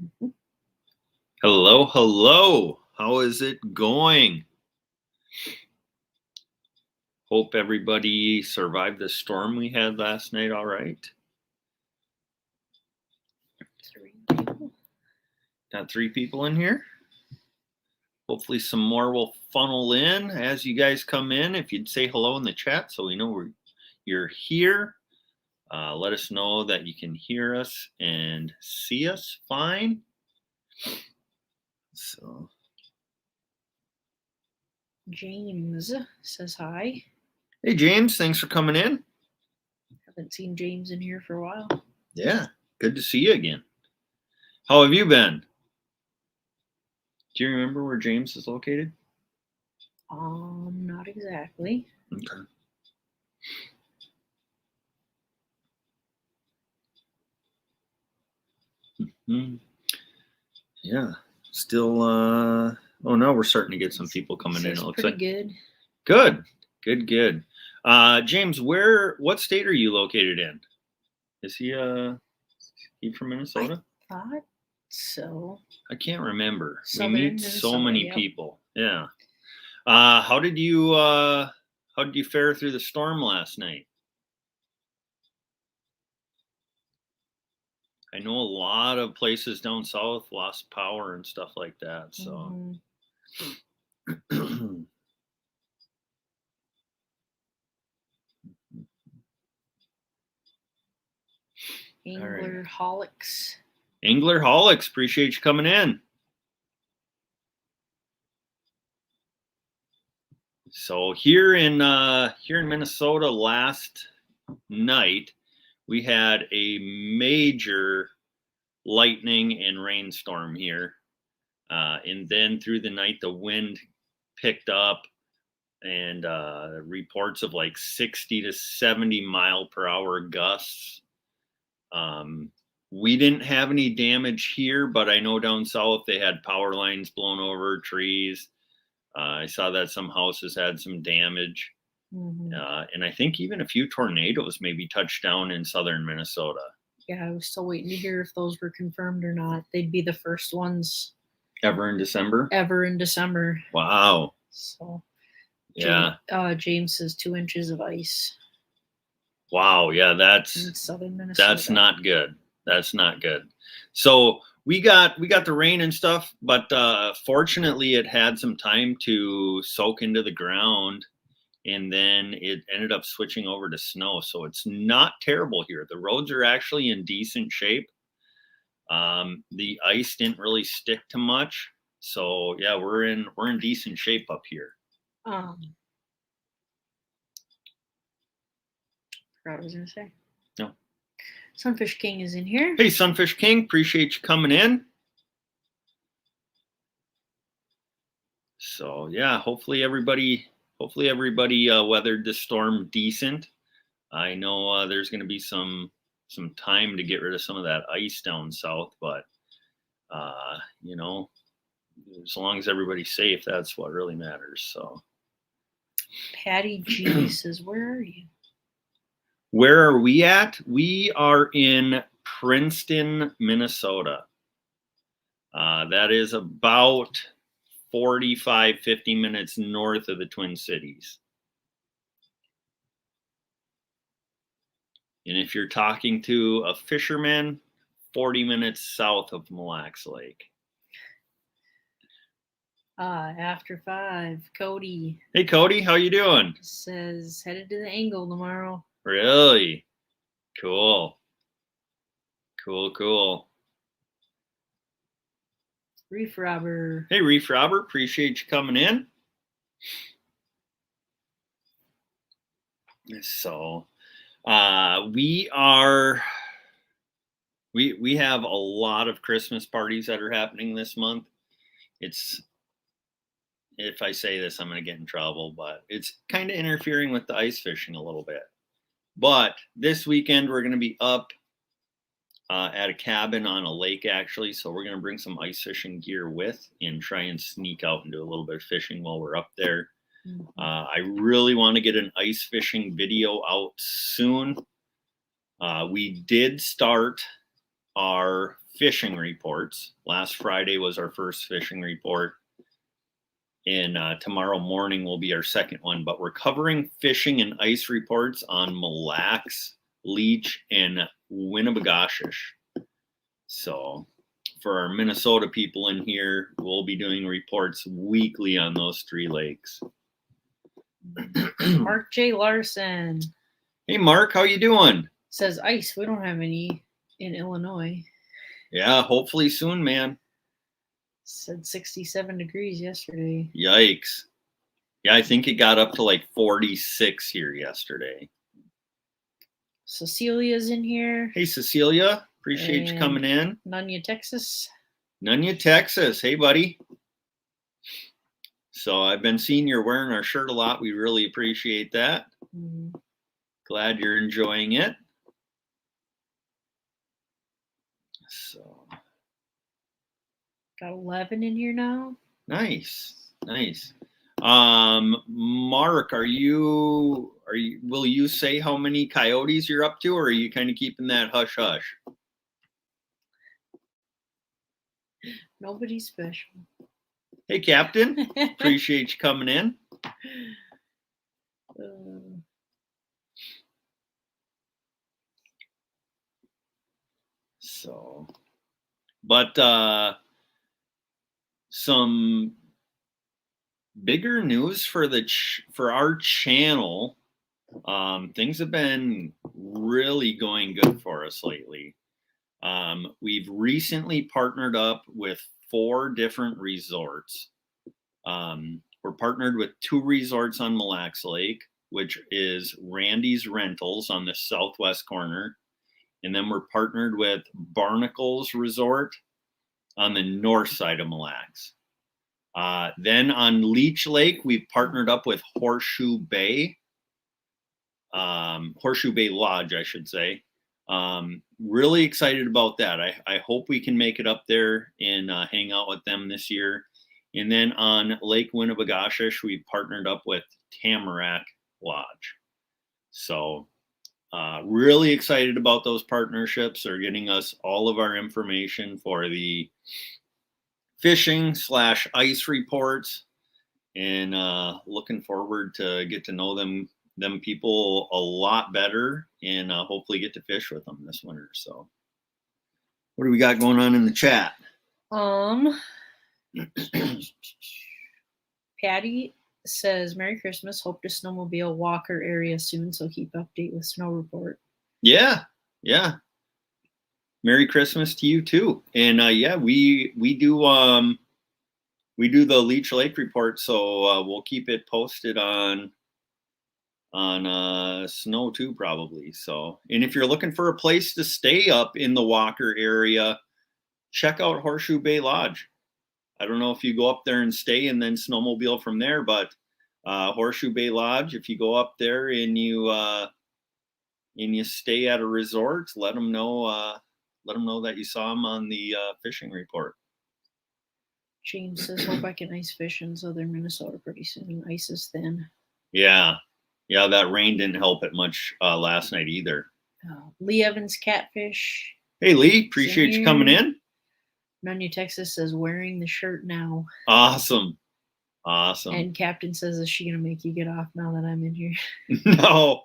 Mhm. Hello, hello. How is it going? Hope everybody survived the storm we had last night all right. 3 people. Got 3 people in here. Hopefully some more will funnel in as you guys come in. If you'd say hello in the chat so we know you're here. Let us know that you can hear us and see us fine. So James says hi. hey James, thanks for coming in. Haven't seen James in here for a while. Yeah, good to see you again. How have you been? Do you remember where James is located? Not exactly. Okay. Yeah, still oh no, we're starting to get some people coming in. It looks pretty like good. Good. James, what state are you located in? Is he from Minnesota? I thought so. I can't remember. Southern We meet Minnesota, so many yep. people. Yeah. How did you fare through the storm last night? I know a lot of places down south lost power and stuff like that. So Anglerholics. Anglerholics, appreciate you coming in. So here in Minnesota last night, we had a major lightning and rainstorm here. And then through the night, the wind picked up and reports of like 60 to 70 mile per hour gusts. We didn't have any damage here, but I know down south they had power lines blown over, trees. I saw that some houses had some damage. And I think even a few tornadoes maybe touched down in southern Minnesota. Yeah, I was still waiting to hear if those were confirmed or not. They'd be the first ones. Ever in December? Ever in December. Wow. So, yeah. James says 2 inches of ice. Wow. Yeah, in southern Minnesota. That's not good. That's not good. So we got the rain and stuff, but fortunately it had some time to soak into the ground, and then it ended up switching over to snow. So it's not terrible here. The roads are actually in decent shape. The ice didn't really stick to much. So yeah, we're in decent shape up here. Forgot what I was gonna say. No. Sunfish King is in here. Hey, Sunfish King, appreciate you coming in. So yeah, hopefully everybody weathered this storm decent. I know there's going to be some time to get rid of some of that ice down south, but you know, as long as everybody's safe, that's what really matters. So Patty G says, where are you? Where are we at? We are in Princeton, Minnesota. That is about 45, 50 minutes north of the Twin Cities. And if you're talking to a fisherman, 40 minutes south of Mille Lacs Lake. After 5, Cody. Hey, Cody, how you doing? Says, headed to the Angle tomorrow. Really? Cool. Reef Robber. Hey, Reef Robber, appreciate you coming in. So, we have a lot of Christmas parties that are happening this month. If I say this, I'm going to get in trouble, but it's kind of interfering with the ice fishing a little bit. But this weekend, we're going to be up at a cabin on a lake, actually. So we're going to bring some ice fishing gear with and try and sneak out and do a little bit of fishing while we're up there. I really want to get an ice fishing video out soon. We did start our fishing reports. Last Friday was our first fishing report. And tomorrow morning will be our second one, but we're covering fishing and ice reports on Mille Lacs, Leech, and Winnibigoshish. So for our Minnesota people in here, we'll be doing reports weekly on those 3 lakes. Mark J. Larson Hey, Mark, how you doing? says ice. We don't have any in Illinois. Yeah, hopefully soon, man. Said 67 degrees yesterday. Yikes. Yeah, I think it got up to like 46 here yesterday. Cecilia's in here. Hey, Cecilia. Appreciate you coming in. Nunya, Texas. Nunya, Texas. Hey, buddy. So I've been seeing you're wearing our shirt a lot. We really appreciate that. Mm-hmm. Glad you're enjoying it. So got 11 in here now. Nice. Mark, will you say how many coyotes you're up to, or are you kind of keeping that hush hush? Nobody special. Hey, Captain. Appreciate you coming in. But some bigger news for our channel. Things have been really going good for us lately. We've recently partnered up with 4 different resorts. We're partnered with 2 resorts on Mille Lacs Lake, which is Randy's Rentals on the southwest corner. And then we're partnered with Barnacles Resort on the north side of Mille Lacs. Then on Leech Lake, we've partnered up with Horseshoe Bay Lodge, I should say. Really excited about that. I hope we can make it up there and hang out with them this year. And then on Lake Winnibigoshish, we partnered up with Tamarack Lodge. So really excited about those partnerships. They're getting us all of our information for the fishing/ice reports, and looking forward to get to know them people a lot better, and hopefully get to fish with them this winter. So what do we got going on in the chat? Patty says Merry Christmas, hope to snowmobile Walker area soon, so keep update with snow report. Yeah Merry Christmas to you too. And yeah, we do the Leech Lake report, so we'll keep it posted on snow too, probably. So, and if you're looking for a place to stay up in the Walker area, check out Horseshoe Bay Lodge. I don't know if you go up there and stay and then snowmobile from there, but Horseshoe Bay Lodge, if you go up there and you stay at a resort, let them know that you saw them on the fishing report. James says, hope I can ice fish in southern Minnesota pretty soon. Ice is thin. Yeah, that rain didn't help it much last night either. Lee Evans Catfish. Hey, Lee, appreciate you coming in. Nunya, Texas says, wearing the shirt now. Awesome. And Captain says, is she going to make you get off now that I'm in here? No.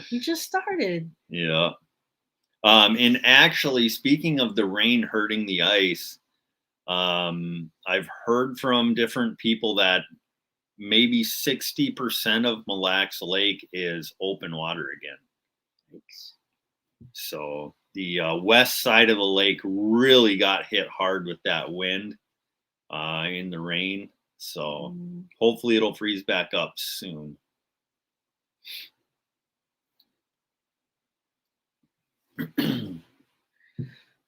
You just started. Yeah. And actually, speaking of the rain hurting the ice, I've heard from different people that maybe 60% of Mille Lacs Lake is open water again. Thanks. So the west side of the lake really got hit hard with that wind in the rain. So hopefully it'll freeze back up soon.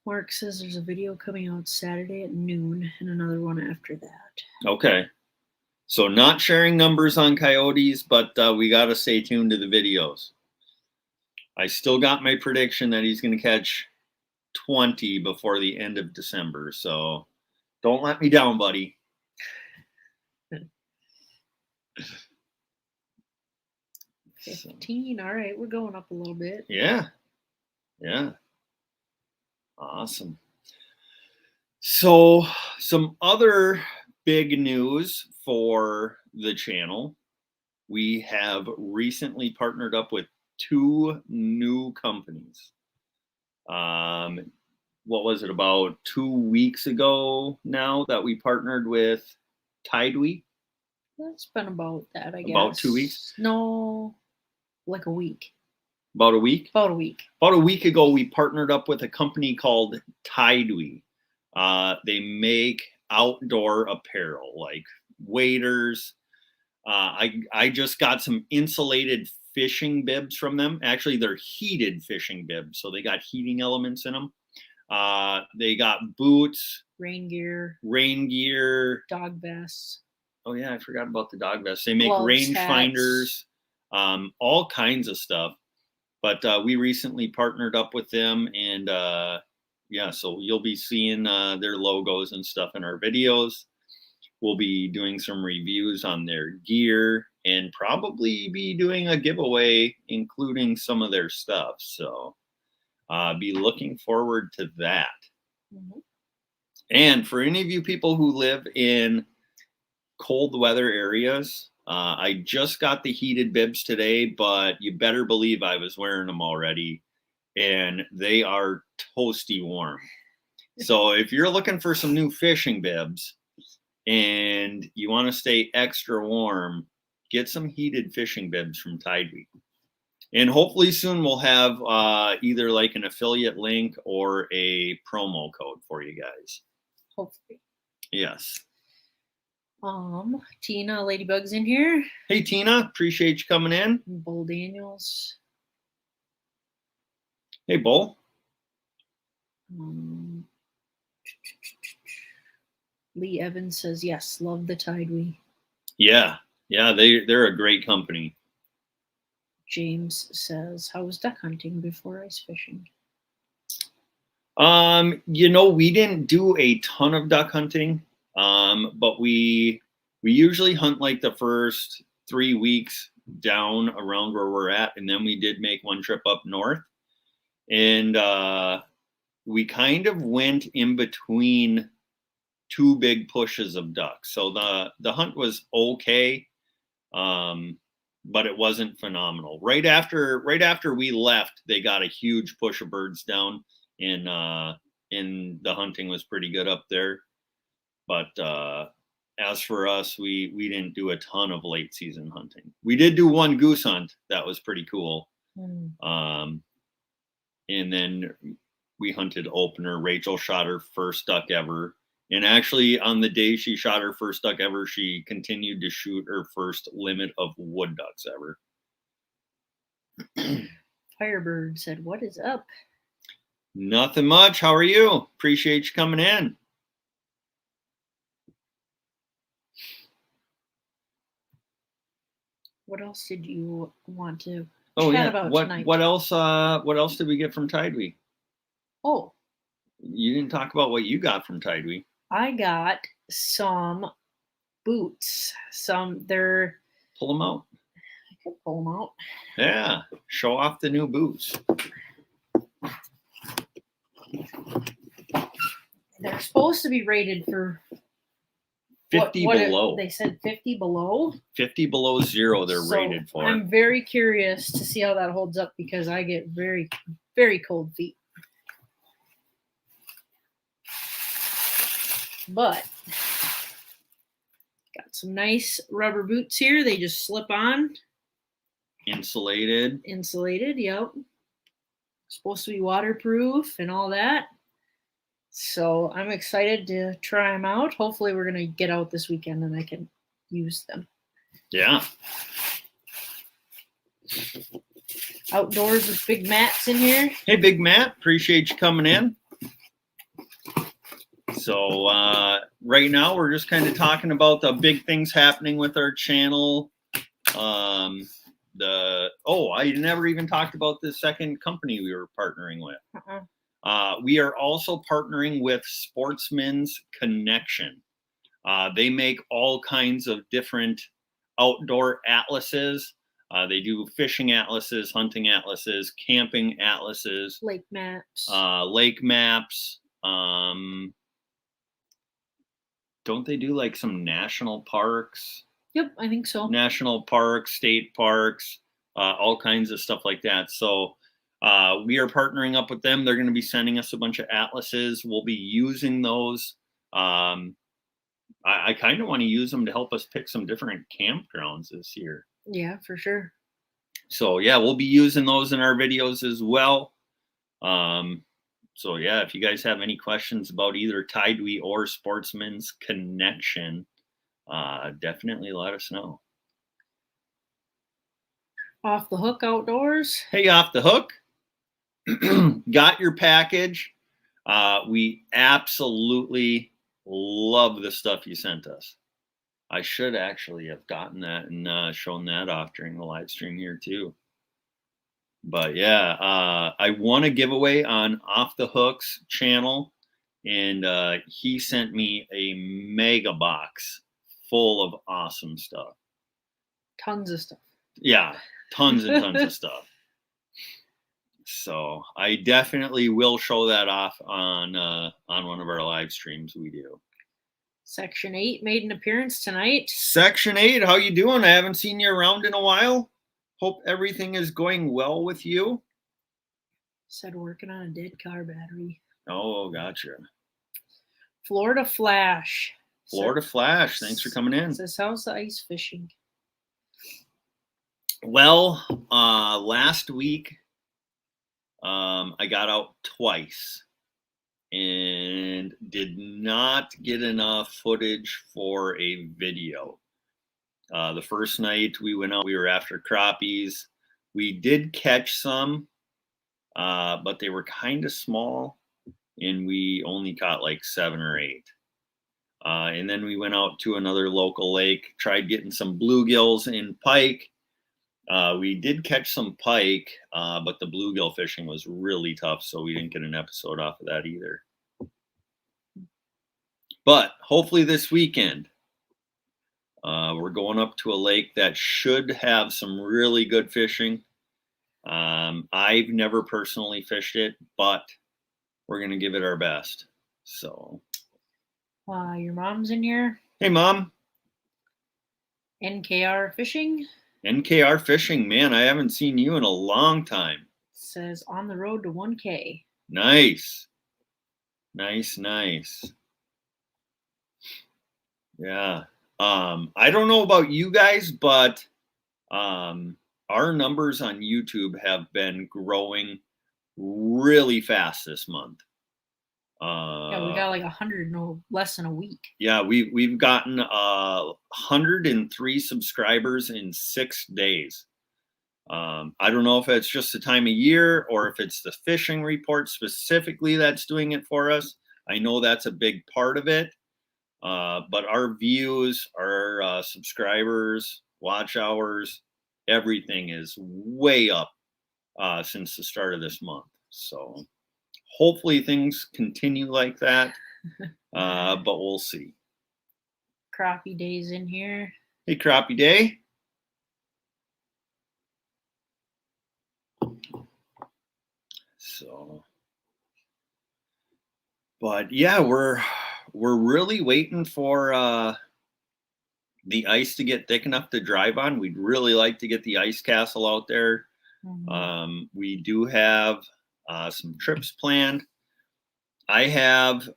Mark says there's a video coming out Saturday at noon and another one after that. Okay. So not sharing numbers on coyotes, but we got to stay tuned to the videos. I still got my prediction that he's going to catch 20 before the end of December. So don't let me down, buddy. 15. All right, we're going up a little bit. Yeah. Awesome. So some other big news for the channel. We have recently partnered up with 2 new companies. What was it, about 2 weeks ago now that we partnered with Tidewee? It's been about that, I guess. About 2 weeks? No, like a week. About a week? About a week. About a week ago, we partnered up with a company called Tidewee. They make outdoor apparel like waders. I just got some insulated fishing bibs from them. Actually, they're heated fishing bibs, so they got heating elements in them. They got boots, rain gear, dog vests. Oh yeah, I forgot about the dog vests. They make gloves, range hats. finders, all kinds of stuff. But we recently partnered up with them, and yeah, so you'll be seeing their logos and stuff in our videos. We'll be doing some reviews on their gear and probably be doing a giveaway, including some of their stuff. So be looking forward to that. Mm-hmm. And for any of you people who live in cold weather areas, I just got the heated bibs today, but you better believe I was wearing them already, and they are toasty warm. So if you're looking for some new fishing bibs and you want to stay extra warm, get some heated fishing bibs from Tidewee. And hopefully soon we'll have either like an affiliate link or a promo code for you guys. Hopefully. Yes. Tina Ladybug's in here. Hey Tina, appreciate you coming in. Bull Daniels. Hey Bull. Lee Evans says yes, love the Tidewee. Yeah, they're a great company. James says, how was duck hunting before ice fishing? We didn't do a ton of duck hunting, but we usually hunt like the first 3 weeks down around where we're at, and then we did make one trip up north, and we kind of went in between 2 big pushes of ducks. So the hunt was okay, but it wasn't phenomenal. Right after we left, they got a huge push of birds down, and the hunting was pretty good up there. But as for us, we didn't do a ton of late season hunting. We did do one goose hunt that was pretty cool. And then we hunted opener. Rachel shot her first duck ever. And actually, on the day she shot her first duck ever, she continued to shoot her first limit of wood ducks ever. Firebird said, what is up? Nothing much. How are you? Appreciate you coming in. What else did you want to chat about tonight? What else did we get from Tidewee? Oh. You didn't talk about what you got from Tidewee. I got some boots. They're... Pull them out. I could pull them out. Yeah, show off the new boots. They're supposed to be rated for 50 below. They said 50 below? 50 below 0 they're rated for. I'm very curious to see how that holds up because I get very, very cold feet. But got some nice rubber boots here. They just slip on. Insulated, yep. Supposed to be waterproof and all that. So I'm excited to try them out. Hopefully we're going to get out this weekend and I can use them. Yeah. Outdoors with Big Matt's in here. Hey, Big Matt. Appreciate you coming in. So right now we're just kind of talking about the big things happening with our channel. I never even talked about the second company we were partnering with. We are also partnering with Sportsman's Connection. They make all kinds of different outdoor atlases. They do fishing atlases, hunting atlases, camping atlases, Lake maps. lake maps. Don't they do like some national parks? Yep, I think so. National parks, state parks, all kinds of stuff like that. So we are partnering up with them. They're going to be sending us a bunch of atlases. We'll be using those. I kind of want to use them to help us pick some different campgrounds this year. Yeah, for sure. So yeah, we'll be using those in our videos as well. So yeah, if you guys have any questions about either Tidewee or Sportsman's Connection, definitely let us know. Off the Hook Outdoors. Hey, Off the Hook. Got your package. We absolutely love the stuff you sent us. I should actually have gotten that and shown that off during the live stream here too. But yeah, I won a giveaway on Off the Hook's channel, and he sent me a mega box full of awesome stuff. Tons of stuff. Yeah, tons and tons of stuff. So I definitely will show that off on one of our live streams we do. Section 8 made an appearance tonight. Section 8, how you doing? I haven't seen you around in a while. Hope everything is going well with you. Said working on a dead car battery. Oh, gotcha. Florida Flash. Florida Flash, thanks for coming in. Says, how's the ice fishing? Well, last week I got out twice and did not get enough footage for a video. The first night we went out, we were after crappies. We did catch some, but they were kind of small, and we only caught like 7 or 8. And then we went out to another local lake, tried getting some bluegills and pike. We did catch some pike, but the bluegill fishing was really tough, so we didn't get an episode off of that either. But hopefully this weekend, we're going up to a lake that should have some really good fishing. I've never personally fished it, but we're going to give it our best. So, Your mom's in here. Hey, Mom. NKR Fishing. NKR Fishing, man, I haven't seen you in a long time. Says on the road to 1K. Nice. Nice, nice. Yeah. I don't know about you guys, but our numbers on YouTube have been growing really fast this month. Yeah, we got like 100 no less than a week. Yeah, we've gotten 103 subscribers in 6 days. I don't know if it's just the time of year or if it's the fishing report specifically that's doing it for us. I know that's a big part of it. But our views, our subscribers, watch hours, everything is way up since the start of this month. So hopefully things continue like that, but we'll see. Crappie Day's in here. Hey, Crappie Day. So, but yeah, we're really waiting for the ice to get thick enough to drive on. We'd really like to get the ice castle out there. Mm-hmm. We do have some trips planned. I have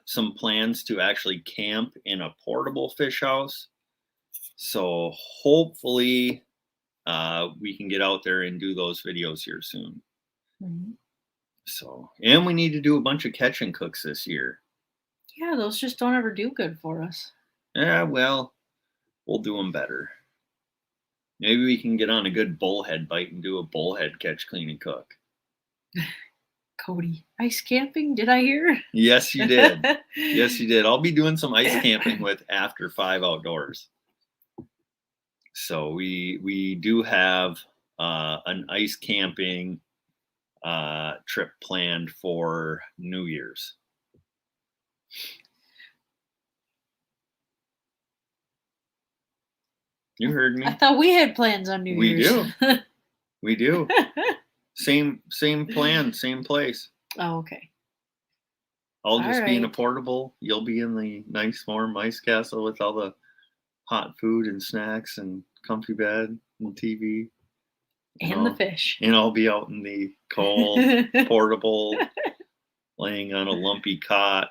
some plans to actually camp in a portable fish house. So hopefully we can get out there and do those videos here soon. Mm-hmm. So, and we need to do a bunch of catch and cooks this year. Yeah, those just don't ever do good for us. Yeah, well, we'll do them better. Maybe we can get on a good bullhead bite and do a bullhead catch, clean, and cook. Cody, ice camping, did I hear? Yes, you did. Yes, you did. I'll be doing some ice camping with After 5 Outdoors. So we do have an ice camping trip planned for New Year's. You heard me. I thought we had plans on New We Year's. do. We do. Same plan, same place. Oh, okay. I'll just be in a Alright. portable. You'll be in the nice warm ice castle with all the hot food and snacks and comfy bed and TV. And the fish. And I'll be out in the cold portable, laying on a lumpy cot.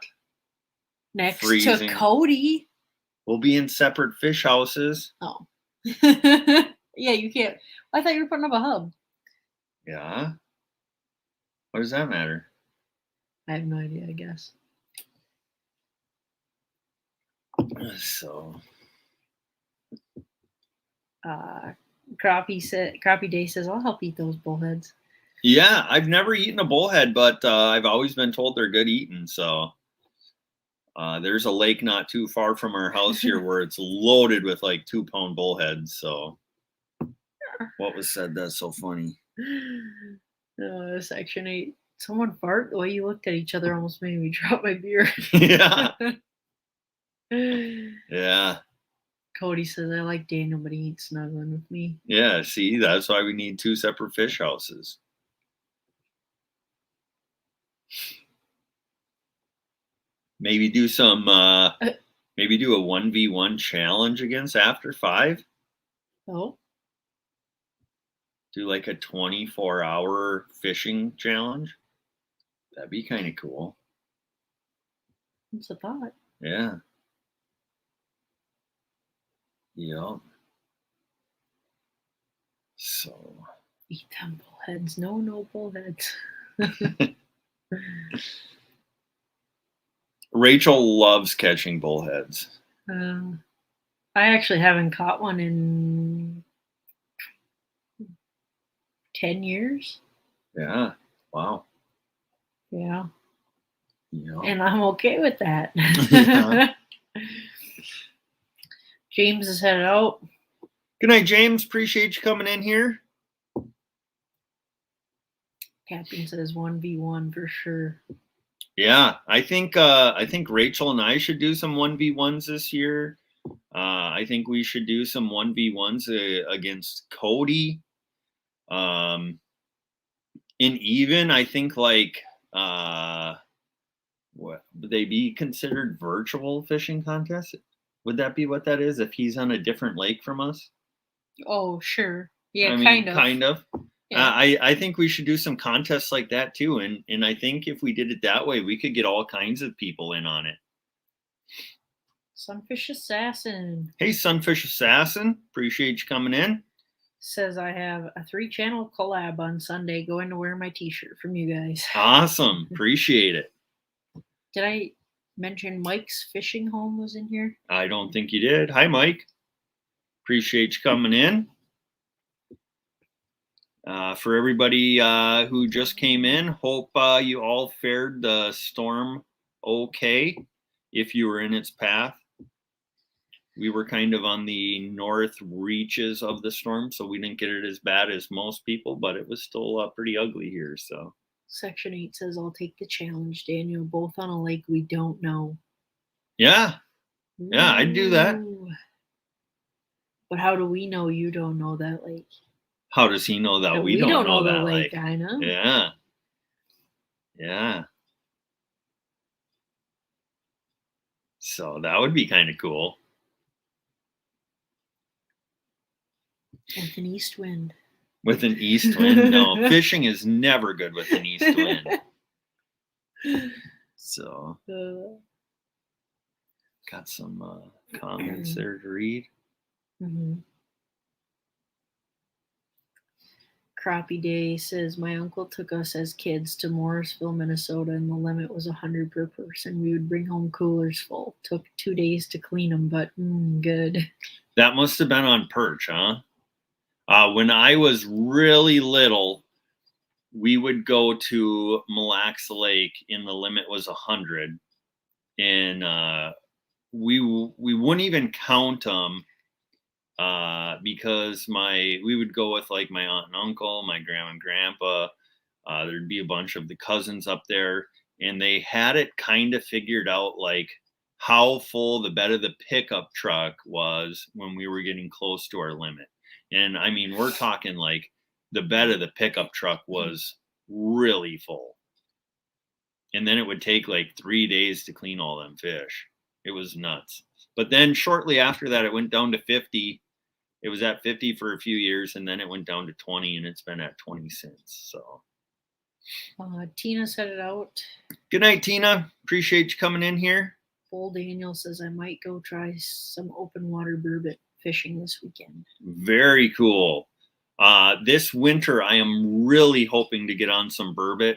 Next freezing. to Cody. We'll be in separate fish houses. Oh. Yeah, you can't. I thought you were putting up a hub. Yeah. What does that matter? I have no idea, I guess. So. Crappie Day says, I'll help eat those bullheads. Yeah, I've never eaten a bullhead, but I've always been told they're good eating. So there's a lake not too far from our house here where it's loaded with like 2-pound bullheads. So what was said? That's so funny. Section 8. Someone fart. The way you looked at each other almost made me drop my beer. Yeah. Yeah. Cody says, I like Daniel, but he ain't snuggling with me. Yeah, see, that's why we need 2 separate fish houses. Maybe do some, maybe do a 1v1 challenge against After 5. Oh. Do like a 24-hour fishing challenge. That'd be kind of cool. What's a thought? Yeah. Yep. So. Eat them bullheads. No bullheads. Rachel loves catching bullheads. I actually haven't caught one in 10 years. Yeah. Wow. Yeah. Yeah. And I'm okay with that. Yeah. James is headed out. Good night, James. Appreciate you coming in here. Captain says 1v1 for sure. Yeah, I think Rachel and I should do some 1v1s this year. I think we should do some 1v1s against Cody. And even I think like what would they be considered virtual fishing contests? Would that be what that is if he's on a different lake from us? Oh, sure. Yeah, I mean, kind of. Yeah. I think we should do some contests like that too. And I think if we did it that way, we could get all kinds of people in on it. Sunfish Assassin. Hey, Sunfish Assassin. Appreciate you coming in. Says I have a 3-channel collab on Sunday. Going to wear my t-shirt from you guys. Awesome. Appreciate it. Did I mention Mike's fishing home was in here? I don't think you did. Hi, Mike. Appreciate you coming in. For everybody who just came in, hope you all fared the storm okay if you were in its path. We were kind of on the north reaches of the storm, so we didn't get it as bad as most people, but it was still pretty ugly here. So Section 8 says, I'll take the challenge, Daniel, both on a lake we don't know. Yeah. Yeah, I'd do that. But how do we know you don't know that lake? How does he know that we don't know that lake? I know. Yeah. Yeah. So that would be kind of cool. With an east wind. With an east wind? No, fishing is never good with an east wind. So, got some comments there to read. Mm-hmm. Crappie Day says, my uncle took us as kids to Morrisville, Minnesota, and the limit was 100 per person. We would bring home coolers full. Took 2 days to clean them, but good. That must have been on perch, huh? When I was really little, we would go to Mille Lacs Lake, and the limit was 100, and we wouldn't even count them because we would go with like my aunt and uncle, my grandma and grandpa. There'd be a bunch of the cousins up there, and they had it kind of figured out like how full the bed of the pickup truck was when we were getting close to our limit. And I mean, we're talking like the bed of the pickup truck was really full. And then it would take like 3 days to clean all them fish. It was nuts. But then shortly after that, it went down to 50. It was at 50 for a few years, and then it went down to 20, and it's been at 20 since. So, Tina said it out. good night, Tina. Appreciate you coming in here. Bull Daniel says I might go try some open water burbot fishing this weekend. Very cool. This winter, I am really hoping to get on some burbot.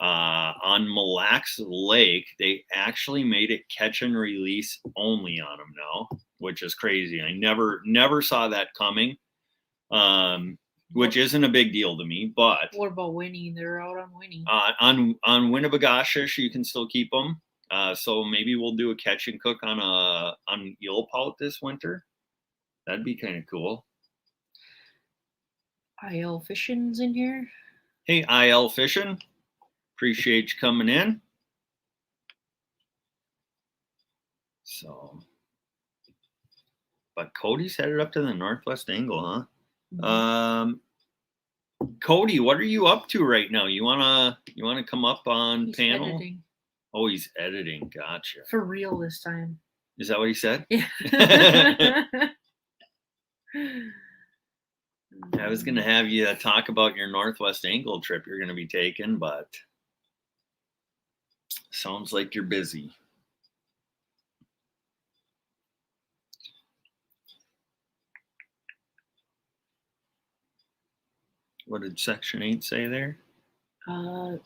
On Mille Lacs Lake, they actually made it catch and release only on them now, which is crazy. I never saw that coming, which isn't a big deal to me. But what about Winnie? They're out on Winnie. On Winnebagochish, you can still keep them. So maybe we'll do a catch and cook on eel pout this winter. That'd be kind of cool. IL Fishing's in here. Hey, IL Fishing. Appreciate you coming in. So, but Cody's headed up to the northwest angle, huh? Mm-hmm. Cody, what are you up to right now? You wanna come up on He's panel? Editing. Oh, he's editing. Gotcha. For real this time. Is that what he said? Yeah. I was gonna have you talk about your northwest angle trip you're gonna be taking, but sounds like you're busy. What did Section 8 say there? Was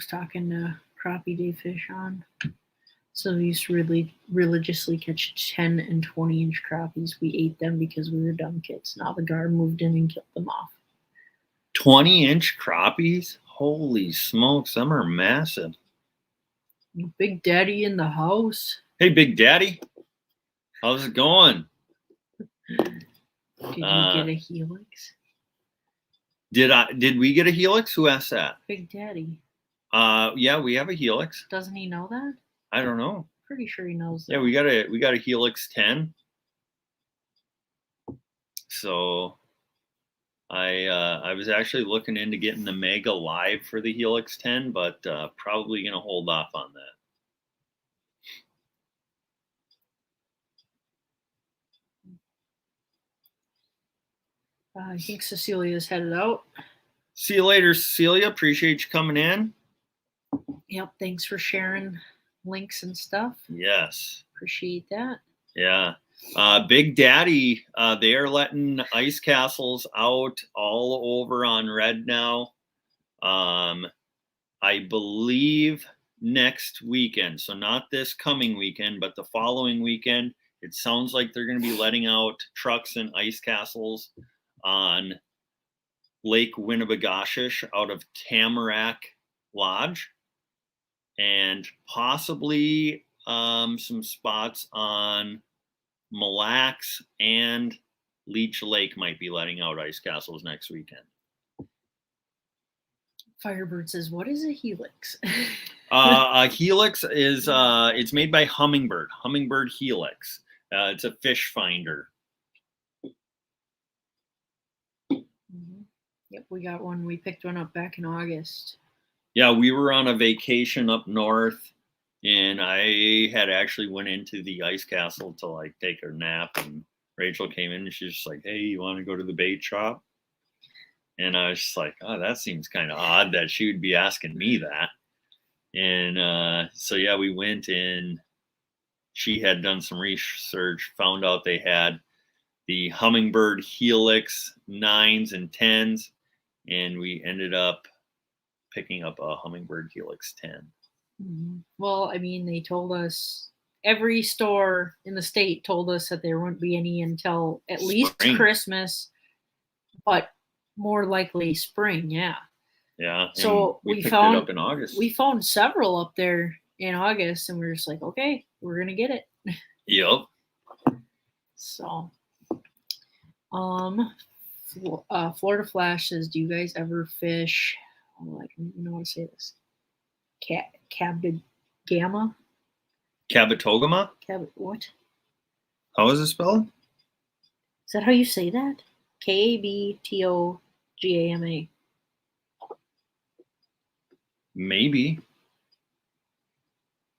talking to crappie day fish on. So we used to really religiously catch 10 and 20-inch crappies. We ate them because we were dumb kids. Now the guard moved in and killed them off. 20-inch crappies? Holy smokes, them are massive. Big Daddy in the house. Hey, Big Daddy. How's it going? Did you get a helix? Did we get a helix? Who asked that? Big Daddy. Yeah, we have a helix. Doesn't he know that? I don't know. Pretty sure he knows that. Yeah, we got a helix 10. So I was actually looking into getting the Mega Live for the Helix 10, but probably gonna hold off on that. I think Cecilia's headed out. See you later, Cecilia. Appreciate you coming in. Yep, thanks for sharing links and stuff. Yes. Appreciate that. Yeah. Big Daddy, they are letting ice castles out all over on Red now. I believe next weekend. So not this coming weekend, but the following weekend. It sounds like they're going to be letting out trucks and ice castles on Lake Winnebagochish out of Tamarack Lodge, and possibly some spots on Mille Lacs and Leech Lake might be letting out ice castles next weekend. Firebird says, "What is a helix?" A helix is it's made by Humminbird Helix. It's a fish finder. Mm-hmm. Yep, we got one. We picked one up back in August. Yeah, we were on a vacation up north, and I had actually went into the ice castle to like take a nap, and Rachel came in and she's just like, "Hey, you want to go to the bait shop?" And I was just like, "Oh, that seems kind of odd that she would be asking me that." And so yeah, we went, and she had done some research, found out they had the Humminbird Helix 9s and 10s, and we ended up picking up a Humminbird Helix 10. Mm-hmm. Well, I mean, they told us, every store in the state told us that there wouldn't be any until at least Christmas, but more likely spring. Yeah. Yeah. So we picked it up in August. We found several up there in August, and we were just like, okay, we're going to get it. Yep. So, Florida Flash says, do you guys ever fish? Oh, I don't even know how to say this. Cabid Gamma. Kabetogama? What? How is it spelled? Is that how you say that? Kabtogama. Maybe.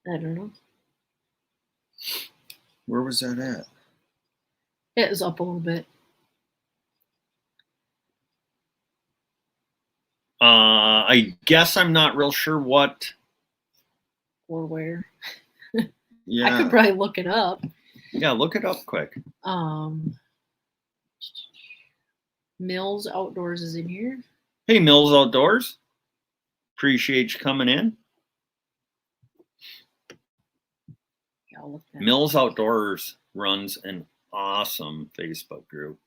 I don't know. Where was that at? It was up a little bit. I guess I'm not real sure what. Or where. Yeah. I could probably look it up. Yeah, look it up quick. Mills Outdoors is in here. Hey, Mills Outdoors. Appreciate you coming in. Yeah, I'll look that Mills Outdoors runs an awesome Facebook group.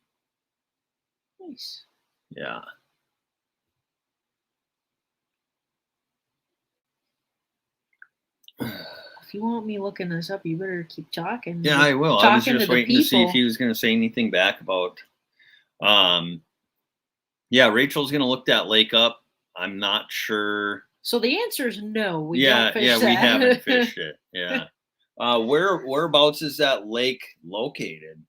Nice. Yeah. If you want me looking this up, you better keep talking. Yeah, I will. I was just waiting to see if he was going to say anything back about. Yeah, Rachel's going to look that lake up. I'm not sure. So the answer is no. We haven't fished it. Yeah. Whereabouts is that lake located?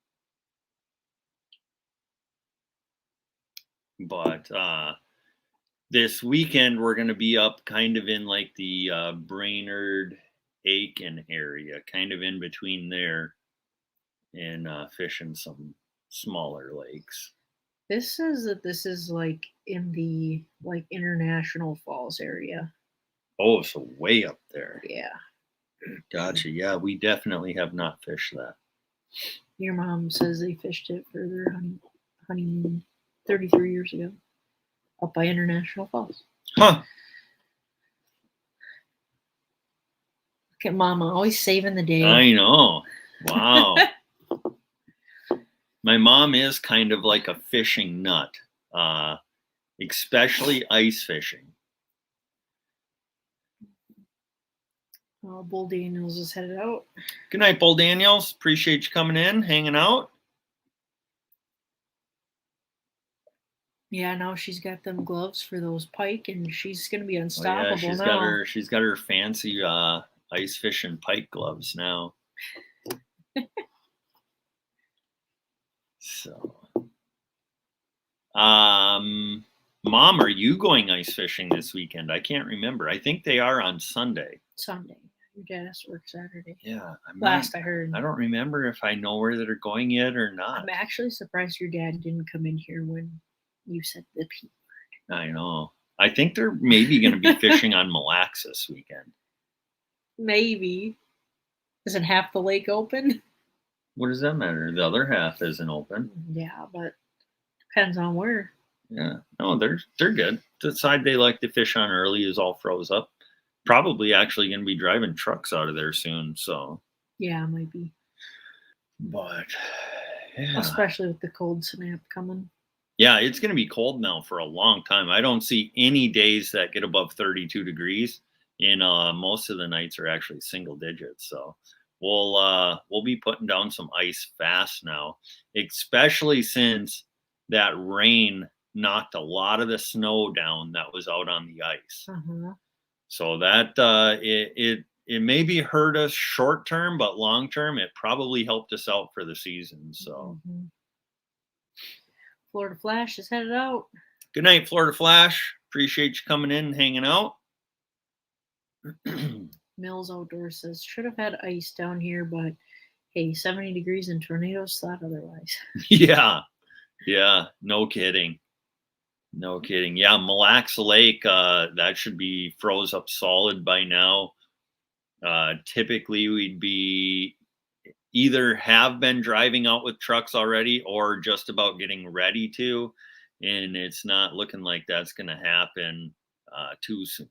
But this weekend we're going to be up kind of in like the Brainerd, Aiken area, kind of in between there, and fishing some smaller lakes. This says that this is like in the International Falls area. Oh, so way up there. Yeah. Gotcha. Yeah, we definitely have not fished that. Your mom says they fished it for their honeymoon 33 years ago up by International Falls. Huh. Look at Mama, always saving the day. I know. Wow. My mom is kind of like a fishing nut, especially ice fishing. Bull Daniels is headed out. Good night, Bull Daniels. Appreciate you coming in, hanging out. Yeah, now she's got them gloves for those pike, and she's gonna be unstoppable now. She's got her fancy ice fishing pike gloves now. So, Mom, are you going ice fishing this weekend? I can't remember. I think they are on Sunday. Sunday. Your dad has to work Saturday. Yeah. I heard. I don't remember if I know where they're going yet or not. I'm actually surprised your dad didn't come in here when you said the P word. I know. I think they're maybe going to be fishing on Mille Lacs this weekend. Maybe. Isn't half the lake open? What does that matter? The other half isn't open. Yeah, but depends on where. Yeah. No, they're good. The side they like to fish on early is all froze up. Probably actually going to be driving trucks out of there soon. So. Yeah, it might be. But, yeah. Especially with the cold snap coming. Yeah, it's going to be cold now for a long time. I don't see any days that get above 32 degrees. And most of the nights are actually single digits. So we'll be putting down some ice fast now, especially since that rain knocked a lot of the snow down that was out on the ice. Uh-huh. So that it maybe hurt us short term, but long term it probably helped us out for the season. So. Mm-hmm. Florida Flash is headed out. Good night, Florida Flash. Appreciate you coming in and hanging out. Mills Outdoors says, should have had ice down here, but hey, 70 degrees and tornadoes thought otherwise. Yeah. No kidding. Yeah, Mille Lacs Lake, that should be froze up solid by now. Typically, we'd be either have been driving out with trucks already or just about getting ready to, and it's not looking like that's going to happen too soon.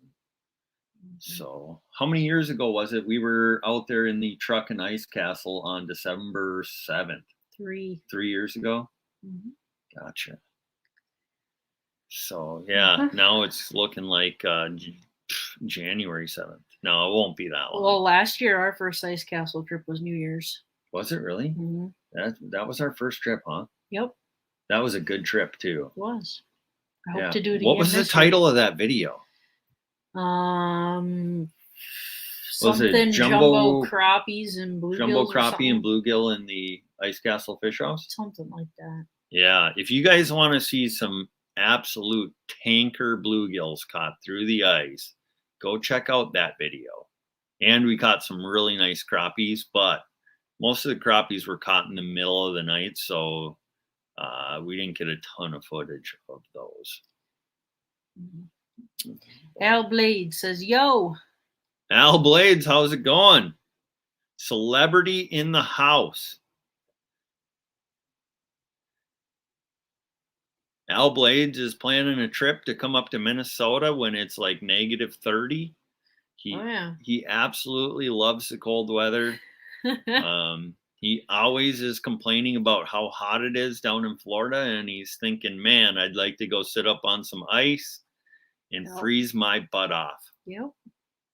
So how many years ago was it we were out there in the truck and ice castle on December 7th? 3 years ago. Mm-hmm. Gotcha. So yeah, now it's looking like January 7th. No, it won't be that long. Well, last year our first ice castle trip was New Year's. Was it really? Mm-hmm. That was our first trip, huh? Yep. That was a good trip too. It was. I hope to do it again. What was the title of that video? Was it something jumbo crappies and bluegills. Jumbo or crappie something. and bluegill in the Ice Castle Fish House? Something like that. Yeah, if you guys want to see some absolute tanker bluegills caught through the ice, go check out that video. And we caught some really nice crappies, but most of the crappies were caught in the middle of the night, so we didn't get a ton of footage of those. Al Blade says, yo. Al Blades, how's it going? Celebrity in the house. Al Blades is planning a trip to come up to Minnesota when it's like -30. He absolutely loves the cold weather. He always is complaining about how hot it is down in Florida, and he's thinking, man, I'd like to go sit up on some ice and freeze my butt off. Yep.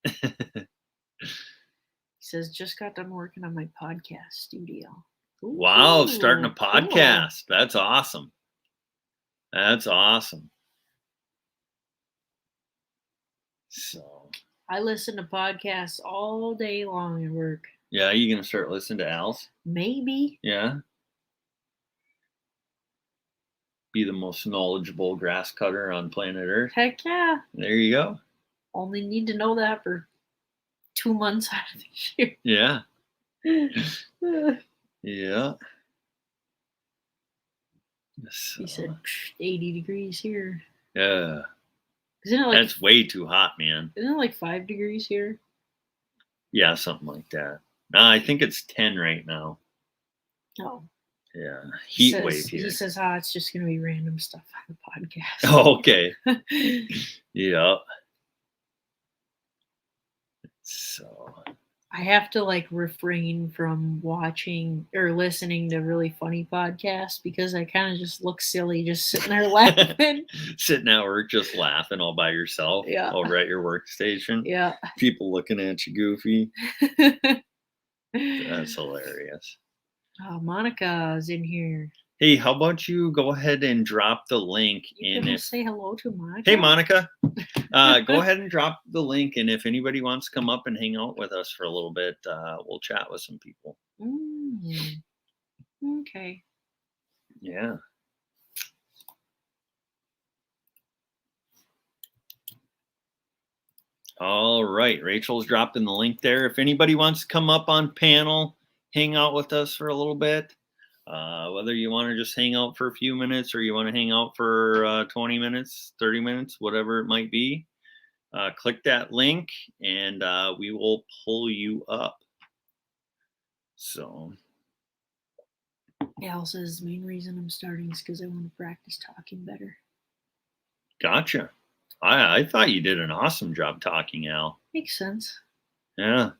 He says, just got done working on my podcast studio. Ooh, wow, starting a podcast. Cool. That's awesome. That's awesome. So I listen to podcasts all day long at work. Yeah, you gonna start listening to Al's? Maybe. Yeah. Be the most knowledgeable grass cutter on planet Earth. Heck yeah. There you go. Only need to know that for 2 months out of the year. Yeah. Yeah. So, he said 80 degrees here. Yeah. Isn't it like, that's way too hot, man. Isn't it like 5 degrees here? Yeah, something like that. No, I think it's 10 right now. Oh. Yeah. Heat wave here. He says, it's just going to be random stuff on the podcast. Oh, okay. Yeah. So I have to like refrain from watching or listening to really funny podcasts because I kind of just look silly just sitting there laughing. Sitting at work just laughing all by yourself over at your workstation. Yeah. People looking at you goofy. That's hilarious. Oh, Monica's in here. Hey, how about you go ahead and drop the link in it? Say hello to Monica. Hey, Monica. Go ahead and drop the link, and if anybody wants to come up and hang out with us for a little bit, we'll chat with some people. Okay. Yeah. All right. Rachel's dropped in the link there. If anybody wants to come up on panel, hang out with us for a little bit, whether you want to just hang out for a few minutes or you want to hang out for 20 minutes, 30 minutes, whatever it might be, click that link and we will pull you up. So. Al says the main reason I'm starting is because I want to practice talking better. Gotcha. I thought you did an awesome job talking, Al. Makes sense. Yeah.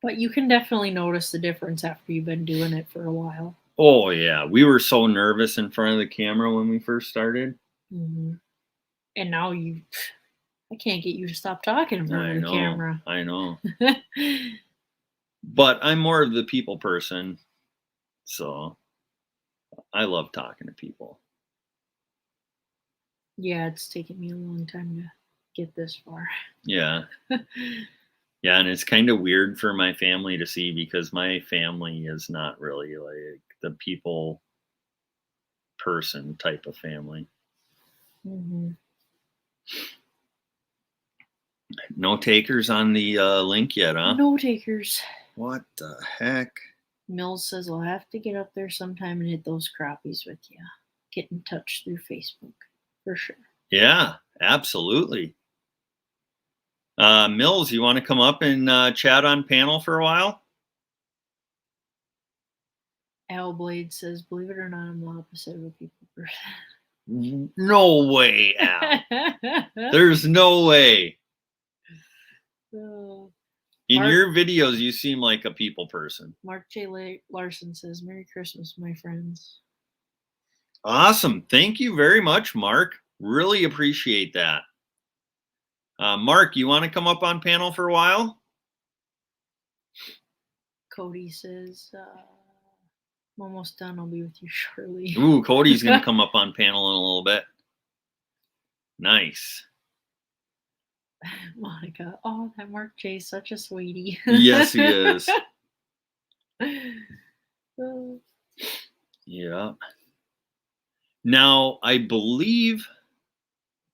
But you can definitely notice the difference after you've been doing it for a while. Oh, yeah. We were so nervous in front of the camera when we first started. Mm-hmm. And now I can't get you to stop talking in front of the camera. I know. But I'm more of the people person. So I love talking to people. Yeah, it's taken me a long time to get this far. Yeah. Yeah, and it's kind of weird for my family to see because my family is not really like the people person type of family. Mm-hmm. No takers on the link yet, huh? No takers. What the heck? Mills says I'll have to get up there sometime and hit those crappies with you. Get in touch through Facebook. For sure. Yeah, absolutely. Mills, you want to come up and chat on panel for a while? Al Blade says, believe it or not, I'm the opposite of a people person. No way, Al. There's no way. In your videos, you seem like a people person. Mark J. Larson says, Merry Christmas, my friends. Awesome. Thank you very much, Mark. Really appreciate that. Mark, you want to come up on panel for a while? Cody says, I'm almost done. I'll be with you shortly. Ooh, Cody's going to come up on panel in a little bit. Nice. Monica. Oh, that Mark J's such a sweetie. Yes, he is. Oh, Yeah. Now, I believe,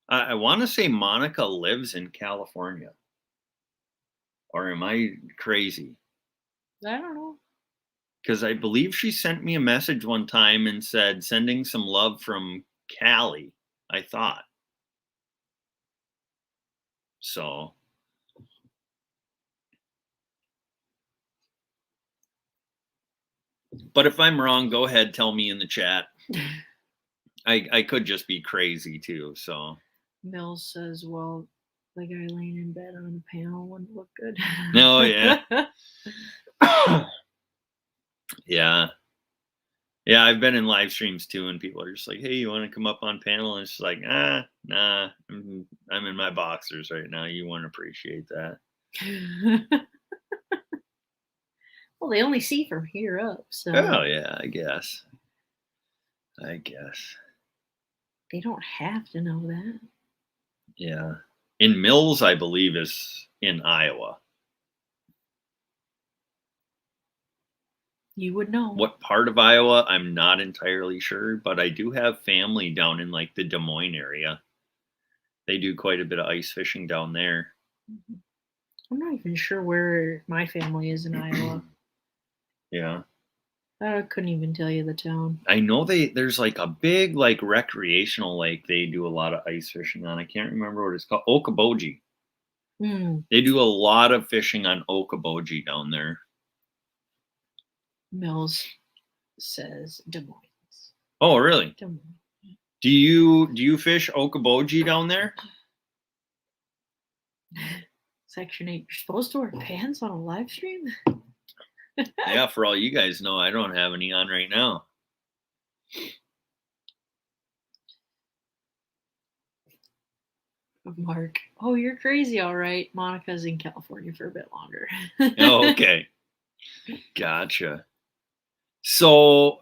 I want to say Monica lives in California. Or am I crazy? I don't know. Because I believe she sent me a message one time and said, sending some love from Cali, I thought. So, but if I'm wrong, go ahead, tell me in the chat. I could just be crazy too. So, Mills says, well, the guy laying in bed on a panel wouldn't look good. no, yeah. Yeah. Yeah, I've been in live streams too, and people are just like, "Hey, you want to come up on panel?" And it's just like, nah, I'm in my boxers right now. You won't appreciate that. Well, they only see from here up, so Oh yeah, I guess. I guess. they don't have to know that. Yeah. In Mills, I believe, is in Iowa. You would know. What part of Iowa? I'm not entirely sure, but I do have family down in like the Des Moines area. They do quite a bit of ice fishing down there. I'm not even sure where my family is in Iowa. Yeah. I couldn't even tell you the town. I know there's like a big like recreational lake they do a lot of ice fishing on. I can't remember what it's called. Okoboji. They do a lot of fishing on Okoboji down there. Mills says Des Moines. Oh, really? Des Moines. Do you fish Okoboji down there? Section 8. You're supposed to wear pants on a live stream? Yeah, for all you guys know, I don't have any on right now. Mark. Oh, you're crazy, all right. Monica's in California for a bit longer. Oh, okay. Gotcha. So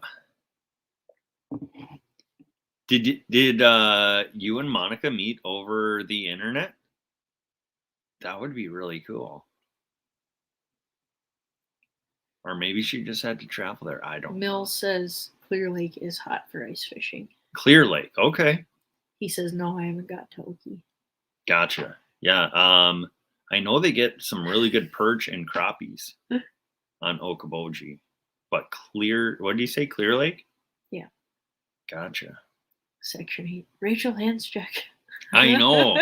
did you and Monica meet over the internet? That would be really cool. Or maybe she just had to travel there. I don't know. Mills says Clear Lake is hot for ice fishing. Clear Lake. Okay. He says, no, I haven't got to Okie. Gotcha. Yeah. I know they get some really good perch and crappies on Okoboji. But what did you say? Clear Lake? Yeah. Gotcha. Section 8. Rachel, hands check. I know.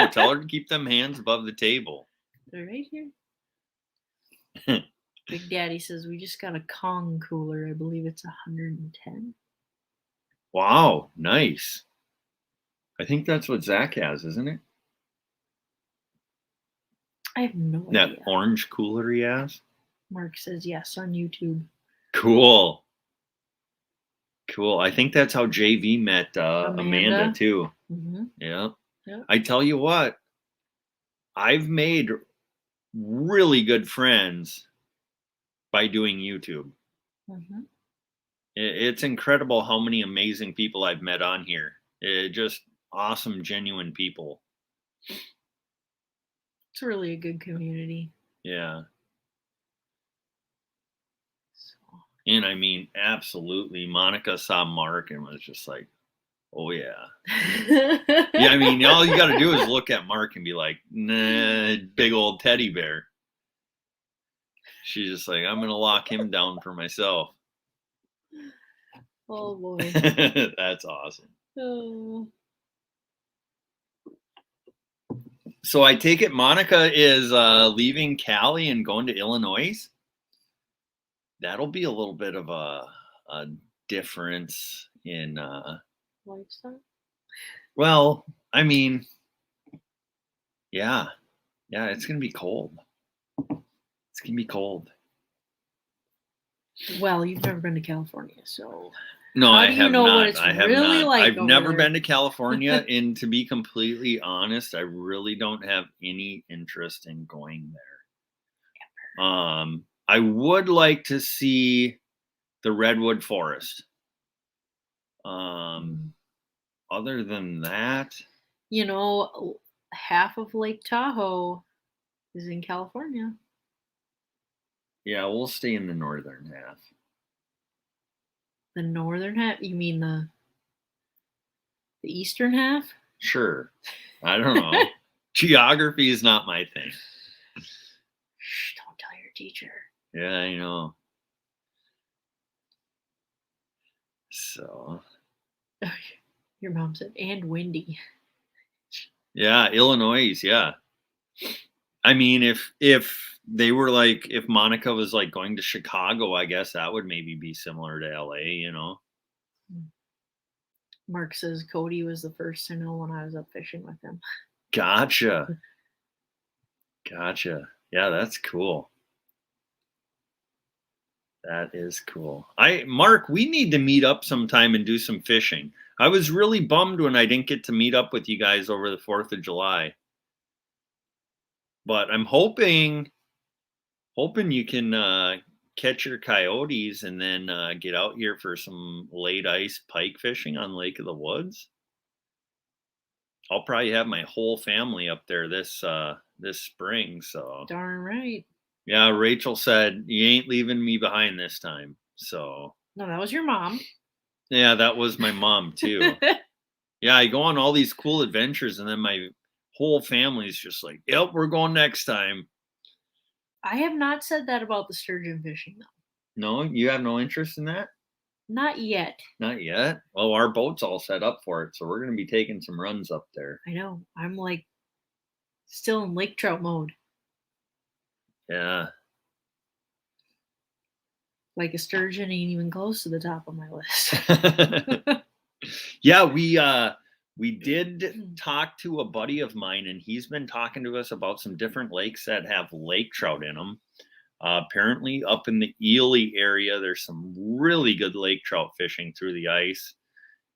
Tell her to keep them hands above the table. They're right here. Big Daddy says, we just got a Kong cooler. I believe it's 110. Wow. Nice. I think that's what Zach has, isn't it? I have no That idea. orange cooler he has? Mark says yes on YouTube. Cool. I think that's how JV met Amanda too. Mm-hmm. Yeah. I tell you what, I've made really good friends by doing YouTube. Mm-hmm. It's incredible how many amazing people I've met on here. Just awesome, genuine people. It's really a good community. Yeah. And I mean, absolutely. Monica saw Mark and was just like, oh, yeah. Yeah, I mean, all you got to do is look at Mark and be like, nah, big old teddy bear. She's just like, I'm going to lock him down for myself. Oh, boy. That's awesome. Oh. So I take it Monica is leaving Cali and going to Illinois. That'll be a little bit of a difference in Lifestyle? Well, I mean, yeah, it's gonna be cold. It's gonna be cold. Well, you've never been to California, so no, I have not. What it's I have really not. like I've over never there? been to California, and to be completely honest, I really don't have any interest in going there. I would like to see the redwood forest. Other than that, You know, half of Lake Tahoe is in California. Yeah, we'll stay in the northern half. The northern half? You mean the eastern half? Sure. I don't know. Geography is not my thing. Shh, don't tell your teacher. Yeah, I know. So. Your mom said, and windy. Yeah, Illinois, yeah. I mean, if they were like, if Monica was like going to Chicago, I guess that would maybe be similar to LA, you know? Mark says Cody was the first to know when I was up fishing with him. Gotcha. Gotcha. Yeah, that's cool. That is cool. Mark, we need to meet up sometime and do some fishing. I was really bummed when I didn't get to meet up with you guys over the 4th of July. But I'm hoping you can catch your coyotes and then get out here for some late ice pike fishing on Lake of the Woods. I'll probably have my whole family up there this spring. So Darn right. yeah, Rachel said you ain't leaving me behind this time. So no, that was your mom. Yeah, that was my mom too. Yeah, I go on all these cool adventures, and then my whole family's just like, "Yep, we're going next time." I have not said that about the sturgeon fishing though. No, you have no interest in that? Not yet. Not yet. Well, our boat's all set up for it, so we're going to be taking some runs up there. I know. I'm like still in lake trout mode. Yeah. Like a sturgeon ain't even close to the top of my list. Yeah, we did talk to a buddy of mine, and he's been talking to us about some different lakes that have lake trout in them. Apparently, up in the Ely area, there's some really good lake trout fishing through the ice,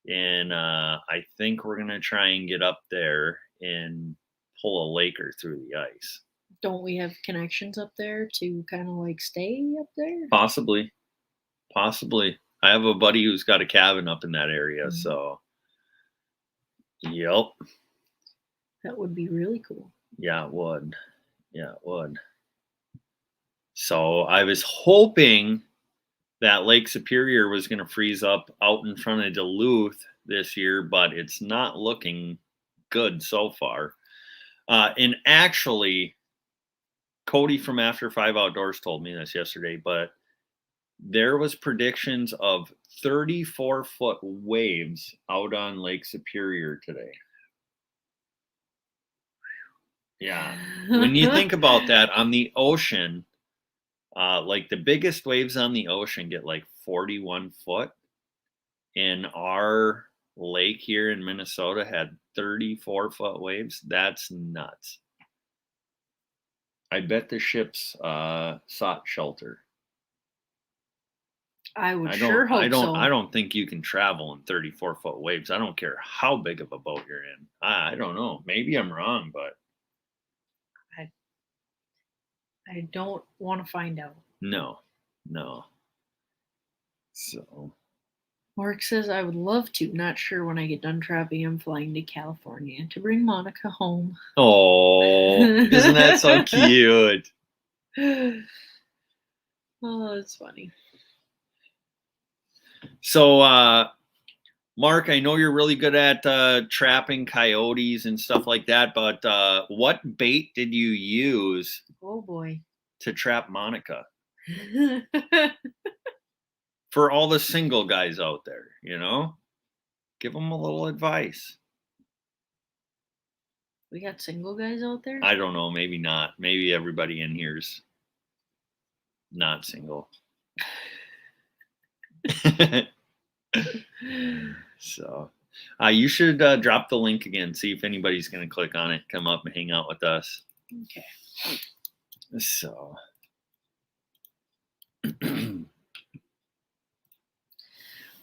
and I think we're gonna try and get up there and pull a laker through the ice. Don't we have connections up there to kind of like stay up there? Possibly. I have a buddy who's got a cabin up in that area, Mhm. so yep. That would be really cool. Yeah, it would. So I was hoping that Lake Superior was going to freeze up out in front of Duluth this year, but it's not looking good so far. And actually, Cody from After 5 Outdoors told me this yesterday, but there was predictions of 34-foot waves out on Lake Superior today. Yeah. When you think about that, on the ocean, like the biggest waves on the ocean get like 41 foot. And our lake here in Minnesota had 34-foot waves. That's nuts. I bet the ships sought shelter. I would sure hope so. I don't think you can travel in 34-foot waves. I don't care how big of a boat you're in. I don't know. Maybe I'm wrong, but I don't want to find out. No. So Mark says I would love to. Not sure when I get done traveling. I'm flying to California to bring Monica home. Oh, isn't that so cute? Oh, that's funny. So, Mark, I know you're really good at trapping coyotes and stuff like that, but what bait did you use? Oh boy. To trap Monica? For all the single guys out there, you know, give them a little advice. We got single guys out there? I don't know. Maybe not. Maybe everybody in here's not single. So you should drop the link again, see if anybody's going to click on it, come up and hang out with us. Okay. So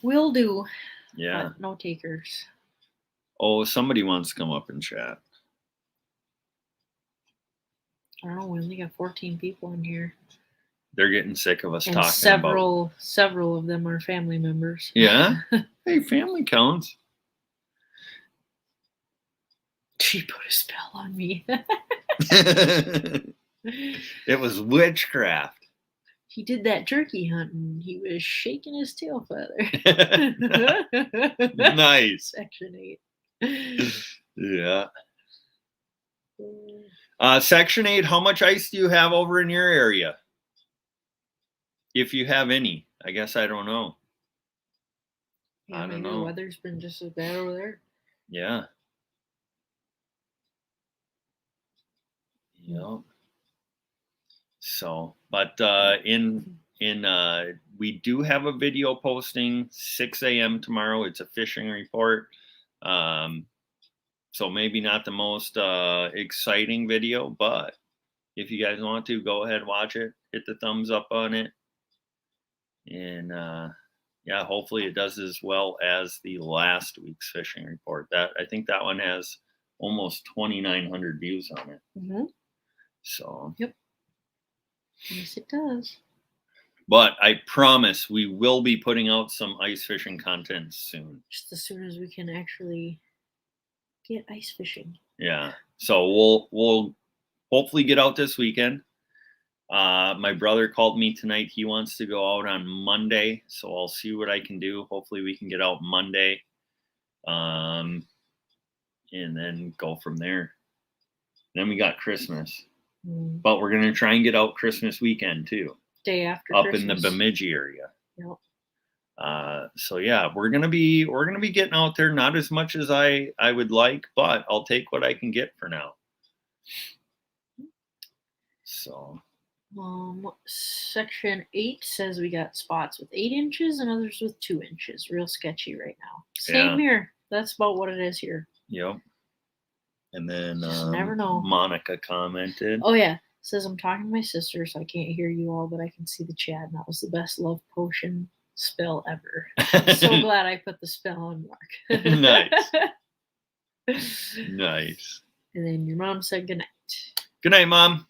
will do. Yeah. But no takers. Oh, somebody wants to come up and chat. I don't know. We only got 14 people in here. They're getting sick of us and talking several of them are family members. Yeah. Hey, family counts. She put a spell on me. It was witchcraft. He did that turkey hunting. He was shaking his tail feather. Nice. Section 8. Yeah. Section 8, how much ice do you have over in your area? If you have any. I guess I don't know. Yeah, I don't maybe know. the weather's been just as bad over there. Yeah. Yep. So, but we do have a video posting 6 a.m. tomorrow. It's a fishing report. So maybe not the most exciting video, but if you guys want to, go ahead, watch it, hit the thumbs up on it. And yeah, hopefully it does as well as the last week's fishing report. I think that one has almost 2,900 views on it. Mm-hmm. So yep. Yes, it does. But I promise we will be putting out some ice fishing content soon. Just as soon as we can actually get ice fishing. Yeah. So we'll hopefully get out this weekend. My brother called me tonight. He wants to go out on Monday, so I'll see what I can do. Hopefully we can get out Monday. And then go from there. Then we got Christmas. But we're going to try and get out Christmas weekend too. Day after up Christmas. In the Bemidji area. Yep. So yeah, we're gonna be getting out there, not as much as I would like, but I'll take what I can get for now. So section 8 says we got spots with 8 inches and others with 2 inches. Real sketchy right now. Same here. That's about what it is here. Yep. And then never know. Monica commented. Oh yeah. Says I'm talking to my sister, so I can't hear you all, but I can see the chat, and that was the best love potion spell ever. I'm so glad I put the spell on Mark. Nice. Nice. And then your mom said goodnight. Good night, Mom.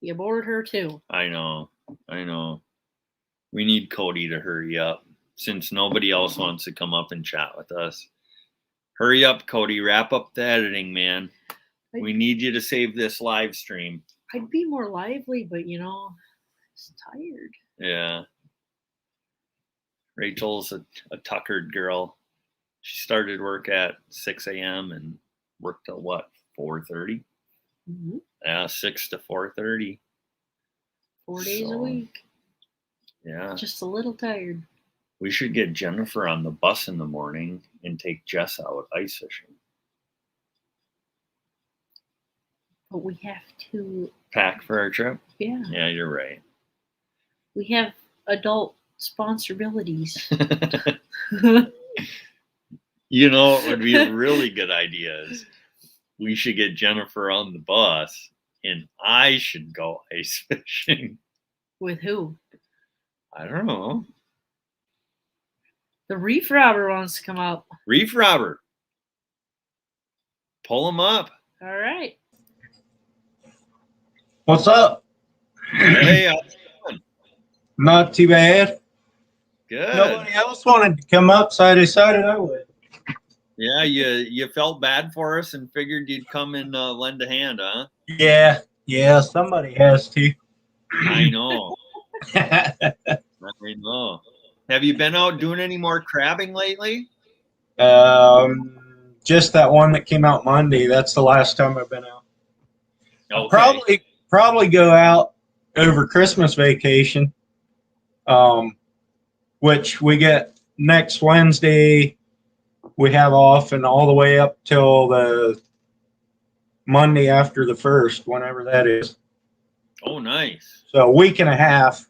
You bored her too. I know. We need Cody to hurry up since nobody else wants to come up and chat with us. Hurry up, Cody. Wrap up the editing, man. We need you to save this live stream. I'd be more lively, but I'm tired. Yeah. Rachel's a tuckered girl. She started work at 6 a.m. and worked till what, 4:30? Mm-hmm. Yeah, 6 to 4:30. 4 days a week. Yeah. Just a little tired. We should get Jennifer on the bus in the morning and take Jess out ice fishing. But we have to pack for our trip? Yeah. Yeah, you're right. We have adult sponsorabilities. What would be a really good idea is we should get Jennifer on the bus and I should go ice fishing. With who? I don't know. The reef robber wants to come out. Reef robber. Pull him up. All right. What's up? Hey, how's it going? Not too bad. Good. Nobody else wanted to come up, so I decided I would. Yeah, you felt bad for us and figured you'd come and lend a hand, huh? Yeah, somebody has to. I know. I know. Have you been out doing any more crabbing lately? Just that one that came out Monday. That's the last time I've been out. Okay. I'll probably go out over Christmas vacation, which we get next Wednesday. We have off, and all the way up till the Monday after the 1st, whenever that is. Oh, nice. So a week and a half.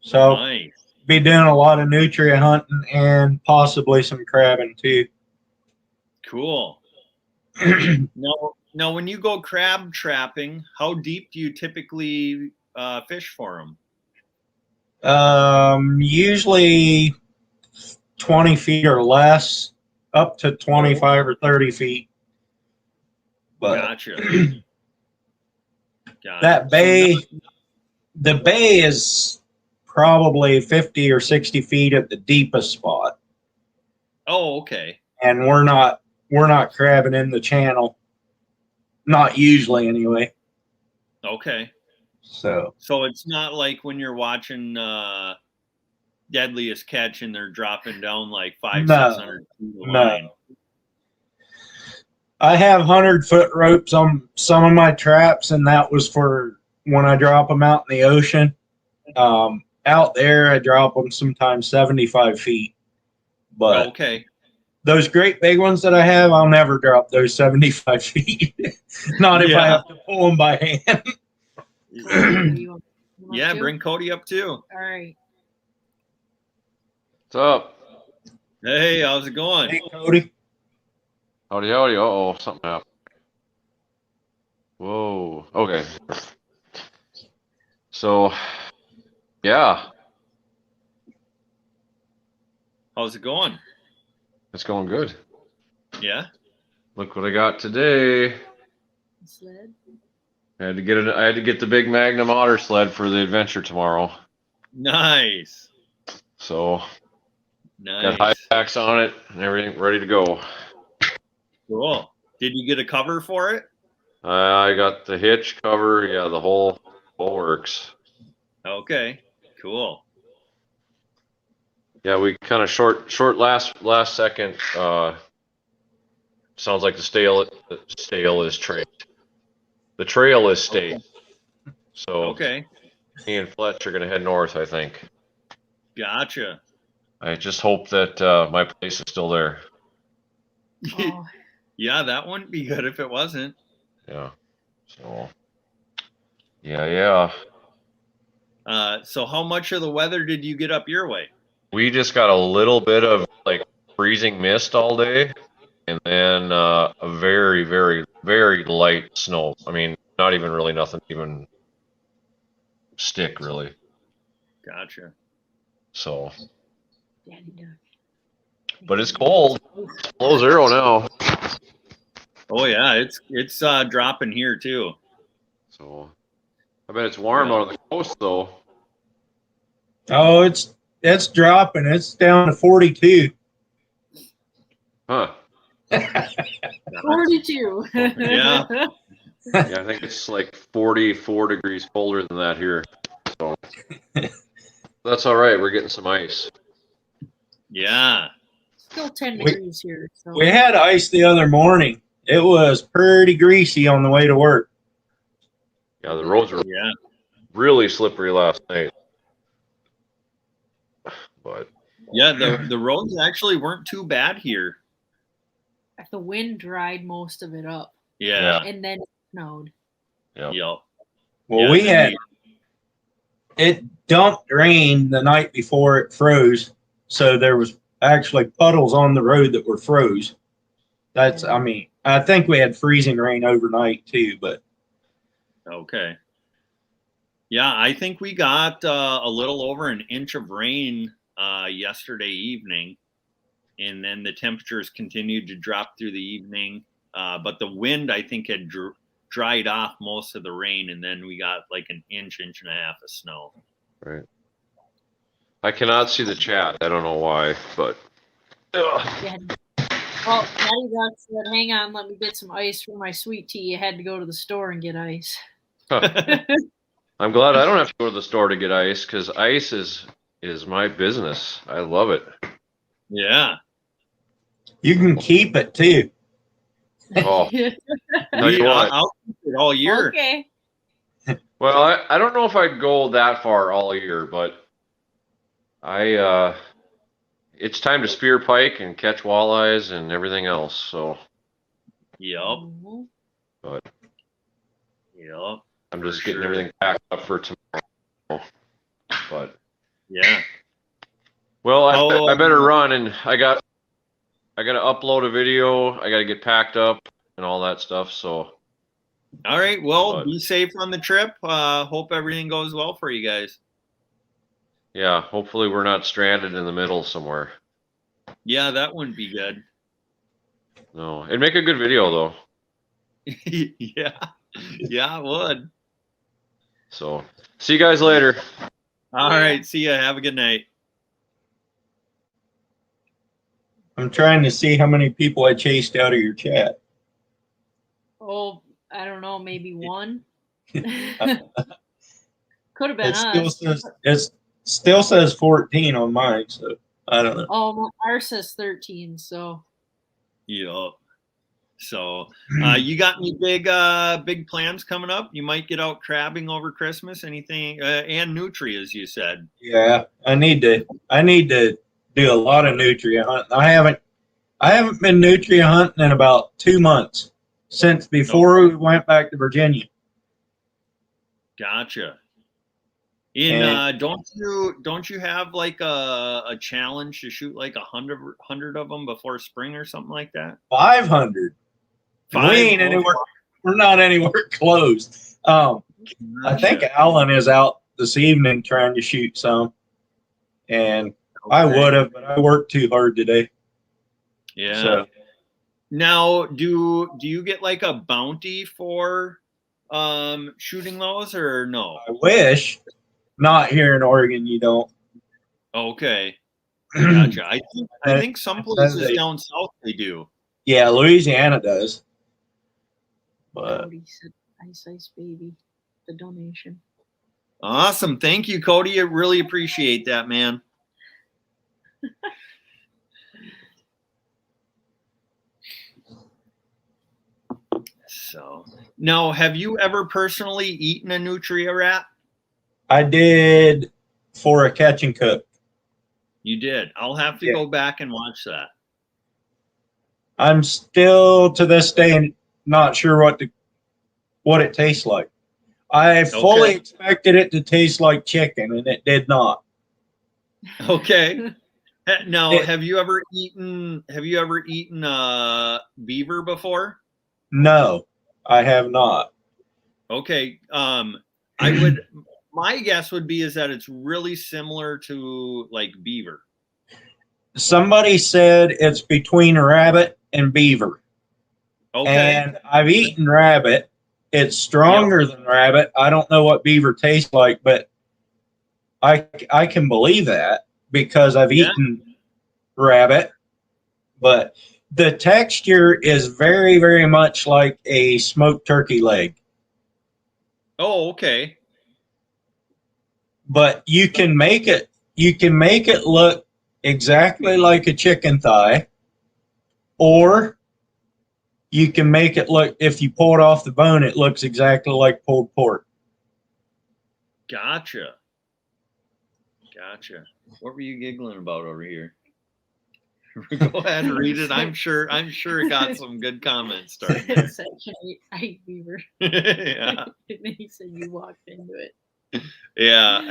So nice. Be doing a lot of nutria hunting and possibly some crabbing too. Cool. Now, when you go crab trapping, how deep do you typically fish for them? Usually 20 feet or less, up to 25 or 30 feet. But Gotcha. That bay, the bay is probably 50 or 60 feet at the deepest spot. Oh, okay. And we're not crabbing in the channel. Not usually, anyway. Okay. So So it's not like when you're watching Deadliest Catch and they're dropping down like 500-600 feet of line. I have 100-foot ropes on some of my traps, and that was for when I drop them out in the ocean. Out there, I drop them sometimes 75 feet. But Okay. those great big ones that I have, I'll never drop those 75 feet. Not if I have to pull them by hand. You want Yeah, to? bring Cody up too. All right. What's up? Hey, how's it going? Hey, Cody. Howdy, howdy. Uh-oh, something happened. Whoa. Okay. So, yeah, How's it going? it's going good. Yeah. Look what I got today. Sled. I had to get the big Magnum otter sled for the adventure tomorrow. Nice. So, Nice. got high packs on it and everything ready to go. Cool. Did you get a cover for it? I got the hitch cover, yeah, the whole works. Okay. Cool. Yeah, we kind of short last second. Sounds like the trail is staked. So Okay. me and Fletch are gonna head north, I think. Gotcha. I just hope that my place is still there. Oh, Yeah, that wouldn't be good if it wasn't. Yeah. So. Yeah. So how much of the weather did you get up your way? We just got a little bit of like freezing mist all day, and then a very, very, very light snow. I mean, not even really nothing even stick really. Gotcha. So, Daddy duck. but it's cold. It's below zero now. Oh yeah, it's dropping here too. So, I bet it's warm out on the coast though. Oh, it's dropping. It's down to 42. Huh. 42. Yeah. Yeah, I think it's like 44 degrees colder than that here. So that's all right. We're getting some ice. Yeah. Still 10 degrees here. So. We had ice the other morning. It was pretty greasy on the way to work. Yeah, the roads were Yeah. really slippery last night. But Yeah, the roads actually weren't too bad here. The wind dried most of it up. Yeah. And then it snowed. Yep. Well, it dumped rain the night before it froze. So there was actually puddles on the road that were froze. I think we had freezing rain overnight too, but. Okay. Yeah, I think we got a little over an inch of rain yesterday evening, and then the temperatures continued to drop through the evening. But the wind, I think, had dried off most of the rain, and then we got like an inch and a half of snow. right. I cannot see the chat. I don't know why, but. Yeah. Well, Daddy Duck said, hang on, let me get some ice for my sweet tea. You had to go to the store and get ice. I'm glad I don't have to go to the store to get ice because ice is my business. I love it. Yeah. You can keep it too. Oh, tell you what. I'll keep it all year. Okay. Well, I don't know if I'd go that far all year, but it's time to spear pike and catch walleyes and everything else. So, Yep. but Yep. I'm just getting everything packed up for tomorrow. But yeah. Well, I better run, and I got to upload a video. I got to get packed up and all that stuff. So. All right. Well, be safe on the trip. Hope everything goes well for you guys. Yeah. Hopefully, we're not stranded in the middle somewhere. Yeah, that wouldn't be good. No, it'd make a good video though. Yeah. Yeah, it would. So, see you guys later. All right. See ya. Have a good night. I'm trying to see how many people I chased out of your chat. Oh, I don't know, maybe one. It Could have been still us. says still says 14 on mine, so I don't know. Oh, ours says 13. So Yep. So, you got any big plans coming up? You might get out crabbing over Christmas. Anything? And nutria, as you said. Yeah, I need to do a lot of nutria hunting. I haven't been nutria hunting in about 2 months since before we went back to Virginia. Gotcha. And Don't you have like a challenge to shoot like 100 of them before spring or something like that? 500. We ain't anywhere. We're not anywhere close. I think Alan is out this evening trying to shoot some, and I would have, but I worked too hard today. Yeah. So. Now, do you get like a bounty for shooting those or no? I wish. Not here in Oregon, you don't. Okay. Gotcha. I think some places down south they do. Yeah, Louisiana does. But Cody said, ice baby, the donation. Awesome. Thank you, Cody. I really appreciate that, man. So now, have you ever personally eaten a nutria rat? I did for a catch and cook. You did. I'll have to go back and watch that. I'm still to this day not sure what it tastes like. I fully expected it to taste like chicken, and it did not. Okay. Now, have you ever eaten beaver before? No, I have not. Okay. My guess would be is that it's really similar to like beaver. Somebody said it's between rabbit and beaver. Okay. And I've eaten rabbit. It's stronger than rabbit. I don't know what beaver tastes like, but I can believe that because I've eaten rabbit. But the texture is very, very much like a smoked turkey leg. Oh, okay. But you can make it look exactly like a chicken thigh, or you can make it look, if you pull it off the bone, it looks exactly like pulled pork. Gotcha. What were you giggling about over here? Go ahead and read it. I'm sure it got some good comments starting. It said, I eat beaver. Yeah. And then he said you walked into it. Yeah.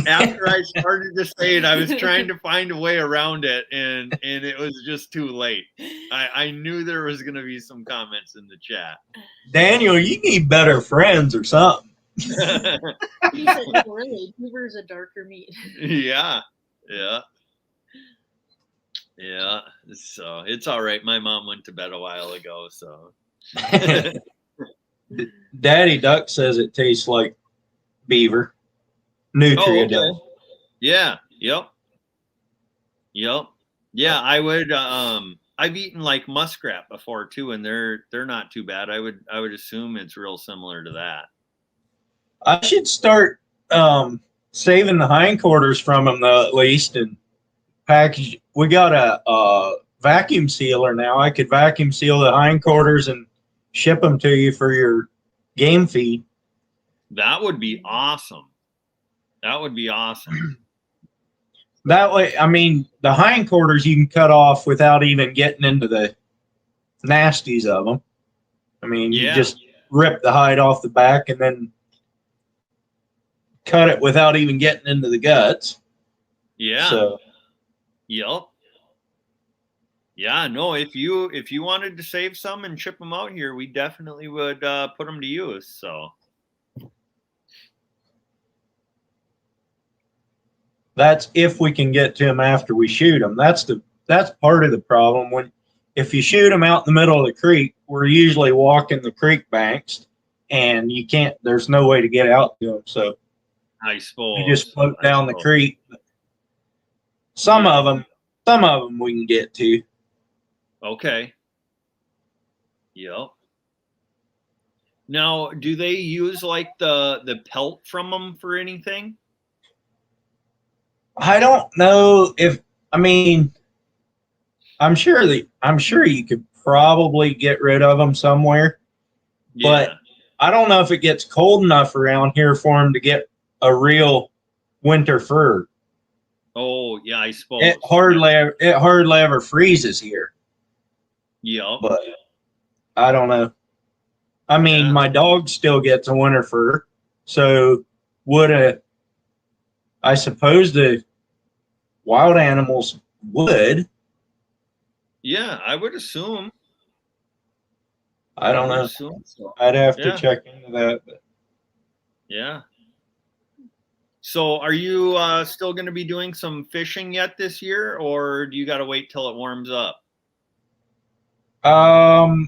After I started to say it, I was trying to find a way around it, and it was just too late. I knew there was going to be some comments in the chat. Daniel, you need better friends or something. He said, no, really, beaver is a darker meat. Yeah. So it's all right. My mom went to bed a while ago, so. Daddy Duck says it tastes like beaver. Nutria does. Yeah. Yep. Yeah, I would. I've eaten like muskrat before too, and they're not too bad. I would assume it's real similar to that. I should start saving the hindquarters from them though, at least, and package. We got a vacuum sealer now. I could vacuum seal the hindquarters and ship them to you for your game feed. That would be awesome. That way, I mean, the hindquarters you can cut off without even getting into the nasties of them. I mean, you just rip the hide off the back and then cut it without even getting into the guts. Yeah. So. Yep. Yeah, no, if you wanted to save some and ship them out here, we definitely would put them to use. So that's if we can get to them after we shoot them. That's part of the problem. If you shoot them out in the middle of the creek, we're usually walking the creek banks, and you can't. There's no way to get out to them. So I suppose you just float down the creek. Some of them we can get to. Okay. Yep. Now, do they use like the pelt from them for anything? I don't know if, I mean, I'm sure you could probably get rid of them somewhere, but Yeah. I don't know if it gets cold enough around here for them to get a real winter fur. Oh, yeah, I suppose. It hardly ever freezes here, Yep. but I don't know. I mean, Yeah. my dog still gets a winter fur, so I suppose the wild animals would. Yeah, I would assume. I don't would know. assume so. I'd have to Yeah. check into that. But Yeah. So are you still going to be doing some fishing yet this year, or do you got to wait till it warms up? I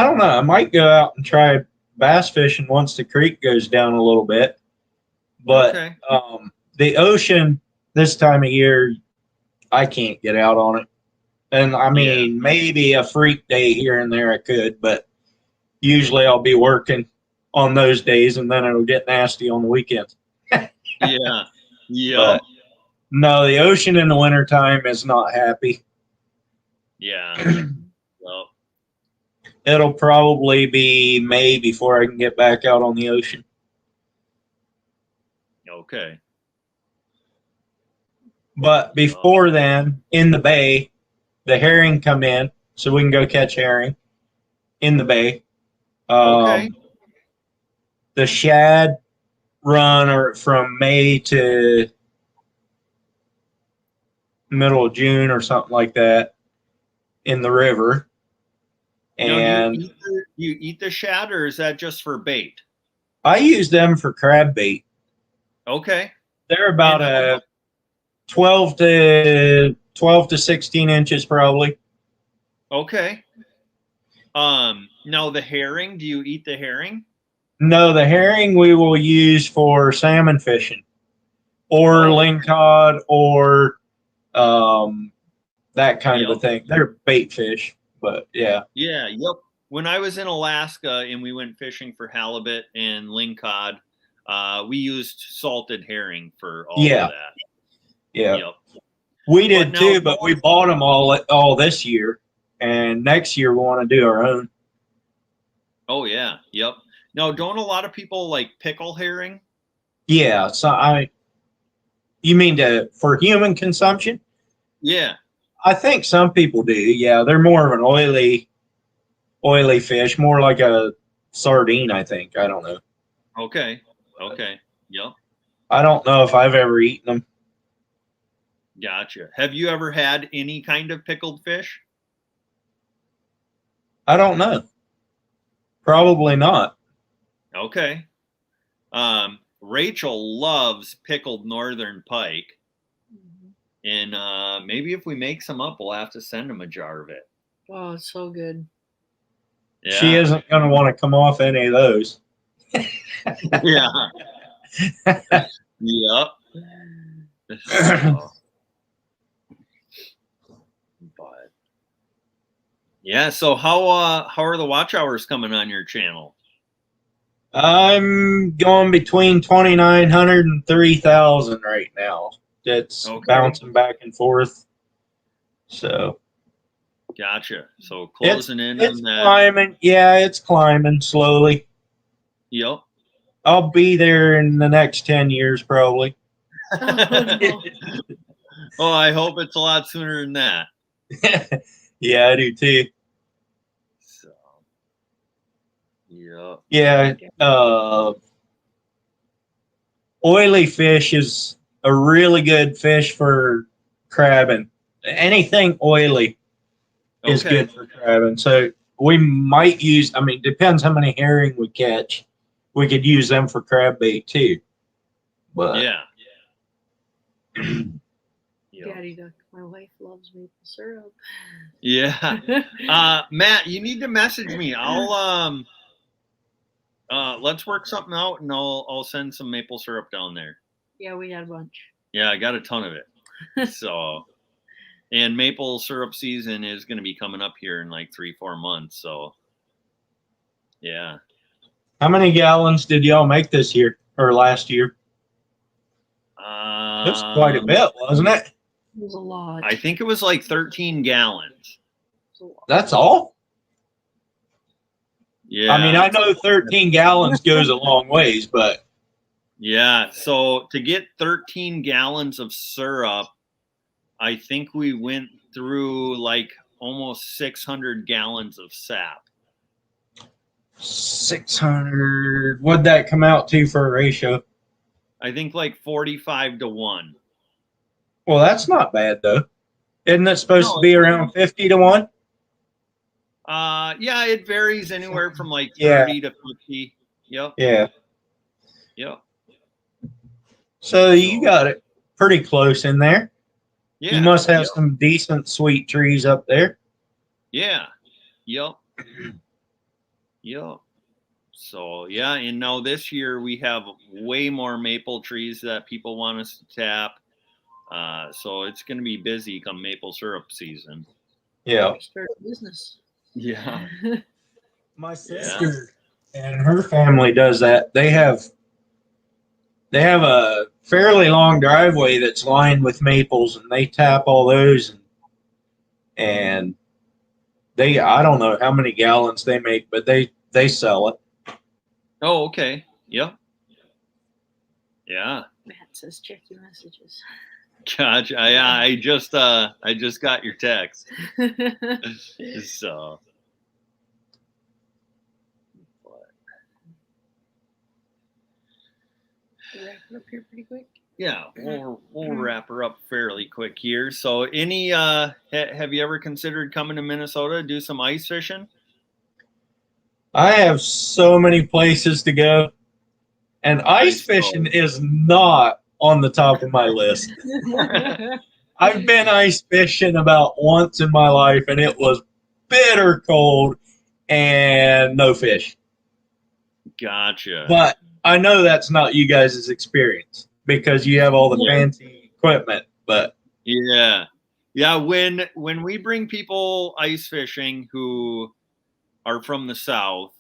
don't know. I might go out and try bass fishing once the creek goes down a little bit. But Okay. the ocean this time of year, I can't get out on it. And I mean, maybe a freak day here and there I could, but usually I'll be working on those days and then it'll get nasty on the weekends. Yeah. Yep. But no, the ocean in the wintertime is not happy. Yeah. Well, It'll probably be May before I can get back out on the ocean. okay. But before then, in the bay, the herring come in, so we can go catch herring in the bay. Okay. The shad run from May to middle of June or something like that in the river. Now, And do you eat the shad, or is that just for bait? I use them for crab bait. Okay. They're about a 12 to 16 inches probably. Okay. Now the herring, do you eat the herring? No, the herring we will use for salmon fishing or lingcod or that kind of a thing. They're bait fish, but yeah. Yeah, yep. When I was in Alaska and we went fishing for halibut and lingcod, we used salted herring for all of that. Yeah. Yep. We did too, but we bought them all this year, and next year we want to do our own. Oh yeah, yep. Now, don't a lot of people like pickle herring? Yeah, so you mean for human consumption? Yeah. I think some people do. Yeah, they're more of an oily fish, more like a sardine, I think. I don't know. Okay. Okay. Yep. I don't know if I've ever eaten them. Gotcha. Have you ever had any kind of pickled fish? I don't know. Probably not. Okay. Rachel loves pickled northern pike. And maybe if we make some up, we'll have to send them a jar of it. Oh, it's so good. Yeah. She isn't going to want to come off any of those. Yeah. Yep. So, but yeah, so how are the watch hours coming on your channel? I'm going between 2,900 and 3,000 right now. It's bouncing back and forth. So gotcha. So closing in it's on that. Climbing. Yeah, it's climbing slowly. Yep. I'll be there in the next 10 years probably. Oh, no. Oh, I hope it's a lot sooner than that. Yeah, I do too. So, yep. Yeah. Oily fish is a really good fish for crabbing. Anything oily is good for crabbing. So we might use, I mean, depends how many herring we catch. We could use them for crab bait too. But yeah. Daddy Duck, my wife loves maple syrup. Yeah. Matt, you need to message me. I'll let's work something out and I'll send some maple syrup down there. Yeah, we had a bunch. Yeah, I got a ton of it. So, and maple syrup season is going to be coming up here in like 3-4 months. So, Yeah. How many gallons did y'all make this year or last year? It was quite a bit, wasn't it? It was a lot. I think it was like 13 gallons. It was a lot. That's all? Yeah. I mean, I know 13 gallons goes a long ways, but yeah. So to get 13 gallons of syrup, I think we went through like almost 600 gallons of sap. 600. What'd that come out to for a ratio? I think like 45-1. Well, that's not bad, though. Isn't it supposed to be around 50-1? Yeah, it varies anywhere from like 30 Yeah. to 50. Yep. Yeah. Yep. So you got it pretty close in there. Yeah. You must have some decent sweet trees up there. Yeah. Yep. Yep. So yeah, and now this year we have way more maple trees that people want us to tap. So it's going to be busy come maple syrup season. Yeah. Start a business. Yeah. My sister and her family does that. They have a fairly long driveway that's lined with maples, and they tap all those, and I don't know how many gallons they make, but they sell it. Oh, okay. Yep. Yeah. Matt says check your messages. Gotcha. I just got your text. So Wrap it up here pretty quick. yeah, we'll wrap her up fairly quick here. So any have you ever considered coming to Minnesota to do some ice fishing? I have so many places to go, and ice fishing is not on the top of my list. I've been ice fishing about once in my life, and it was bitter cold and no fish. Gotcha. But I know that's not you guys' experience because you have all the fancy equipment. But yeah. When we bring people ice fishing who are from the South,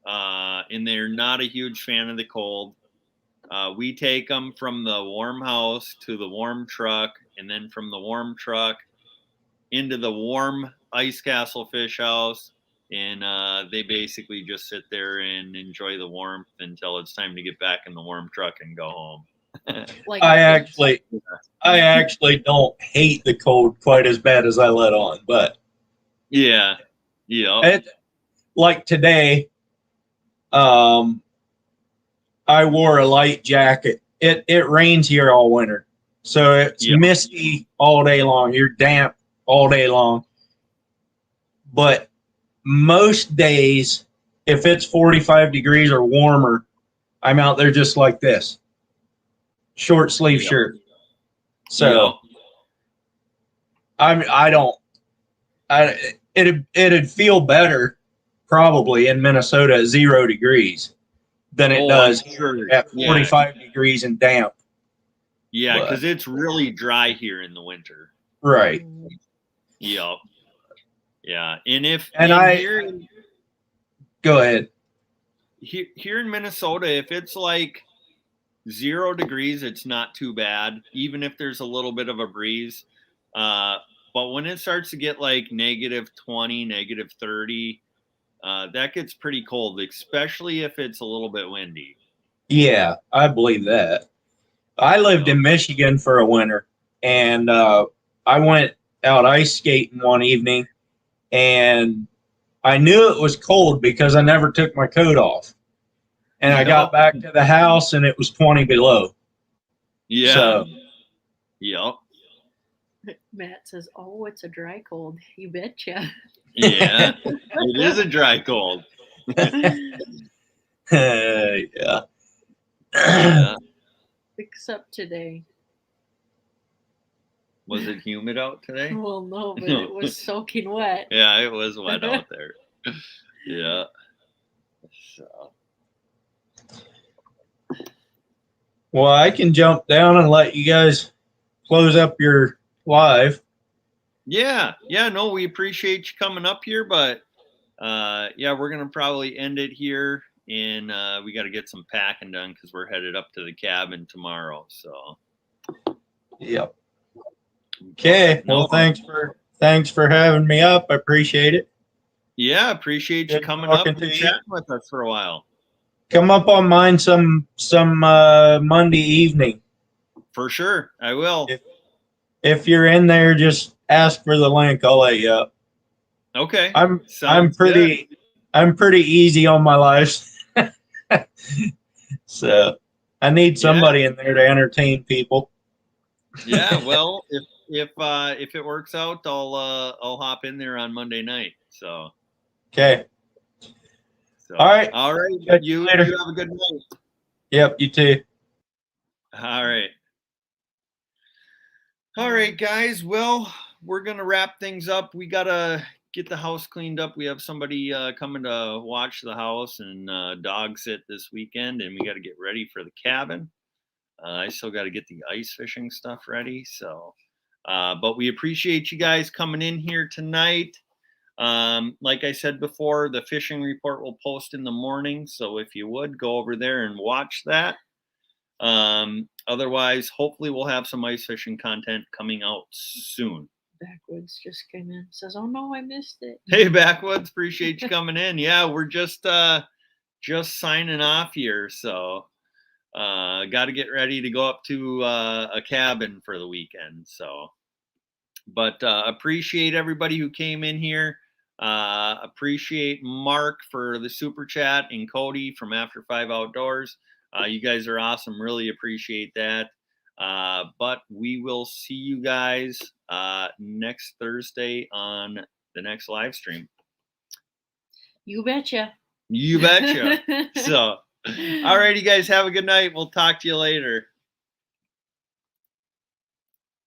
and they're not a huge fan of the cold, we take them from the warm house to the warm truck, and then from the warm truck into the warm ice castle fish house, and they basically just sit there and enjoy the warmth until it's time to get back in the warm truck and go home. Like I actually don't hate the cold quite as bad as I let on, but yeah, like today, I wore a light jacket. It rains here all winter, so it's misty all day long. You're damp all day long, but most days, if it's 45 degrees or warmer, I'm out there just like this, short sleeve shirt. So it'd feel better probably in Minnesota at 0 degrees than it does here at 45 degrees and damp. Yeah, because it's really dry here in the winter. Right. Yep. Yeah, go ahead. Here in Minnesota, if it's like 0 degrees, it's not too bad, even if there's a little bit of a breeze. But when it starts to get like -20, -30, that gets pretty cold, especially if it's a little bit windy. Yeah, I believe that. I lived in Michigan for a winter, and I went out ice skating one evening, and I knew it was cold because I never took my coat off. And I got back to the house, and it was 20 below. Yeah. So, yep. Matt says, "Oh, it's a dry cold." You betcha. Yeah, it is a dry cold. Yeah. Except today. Was it humid out today? Well, no, but it was soaking wet. Yeah, it was wet out there. Yeah. So. Well, I can jump down and let you guys close up your live. Yeah. No, we appreciate you coming up here, but yeah, we're gonna probably end it here, and we got to get some packing done because we're headed up to the cabin tomorrow. So. Yep. Okay. Well, thanks for having me up. I appreciate it. Yeah, appreciate you Good coming up talking and to you. chatting with us for a while. Come up on mine some Monday evening. For sure, I will. If you're in there, just ask for the link. I'll let you up. Okay. I'm Sounds pretty easy on my life. So I need somebody in there to entertain people. Yeah, well, if it works out, I'll hop in there on Monday night. So. Okay. So. All right. All right. Catch You later. have a good night. Yep. You too. All right. All right, guys. Well, we're gonna wrap things up. We gotta get the house cleaned up. We have somebody coming to watch the house and dog sit this weekend, and we got to get ready for the cabin. I still got to get the ice fishing stuff ready. So, but we appreciate you guys coming in here tonight. Like I said before, the fishing report will post in the morning. So if you would go over there and watch that. Otherwise, hopefully we'll have some ice fishing content coming out soon. Backwoods just came in. Says, "Oh no, I missed it." Hey, Backwoods, appreciate you coming in. Yeah, we're just signing off here. So, got to get ready to go up to a cabin for the weekend. So, but appreciate everybody who came in here. Appreciate Mark for the super chat and Cody from After 5 Outdoors. You guys are awesome. Really appreciate that. But we will see you guys next Thursday on the next live stream. You betcha. You betcha. So, all right, you guys have a good night. We'll talk to you later.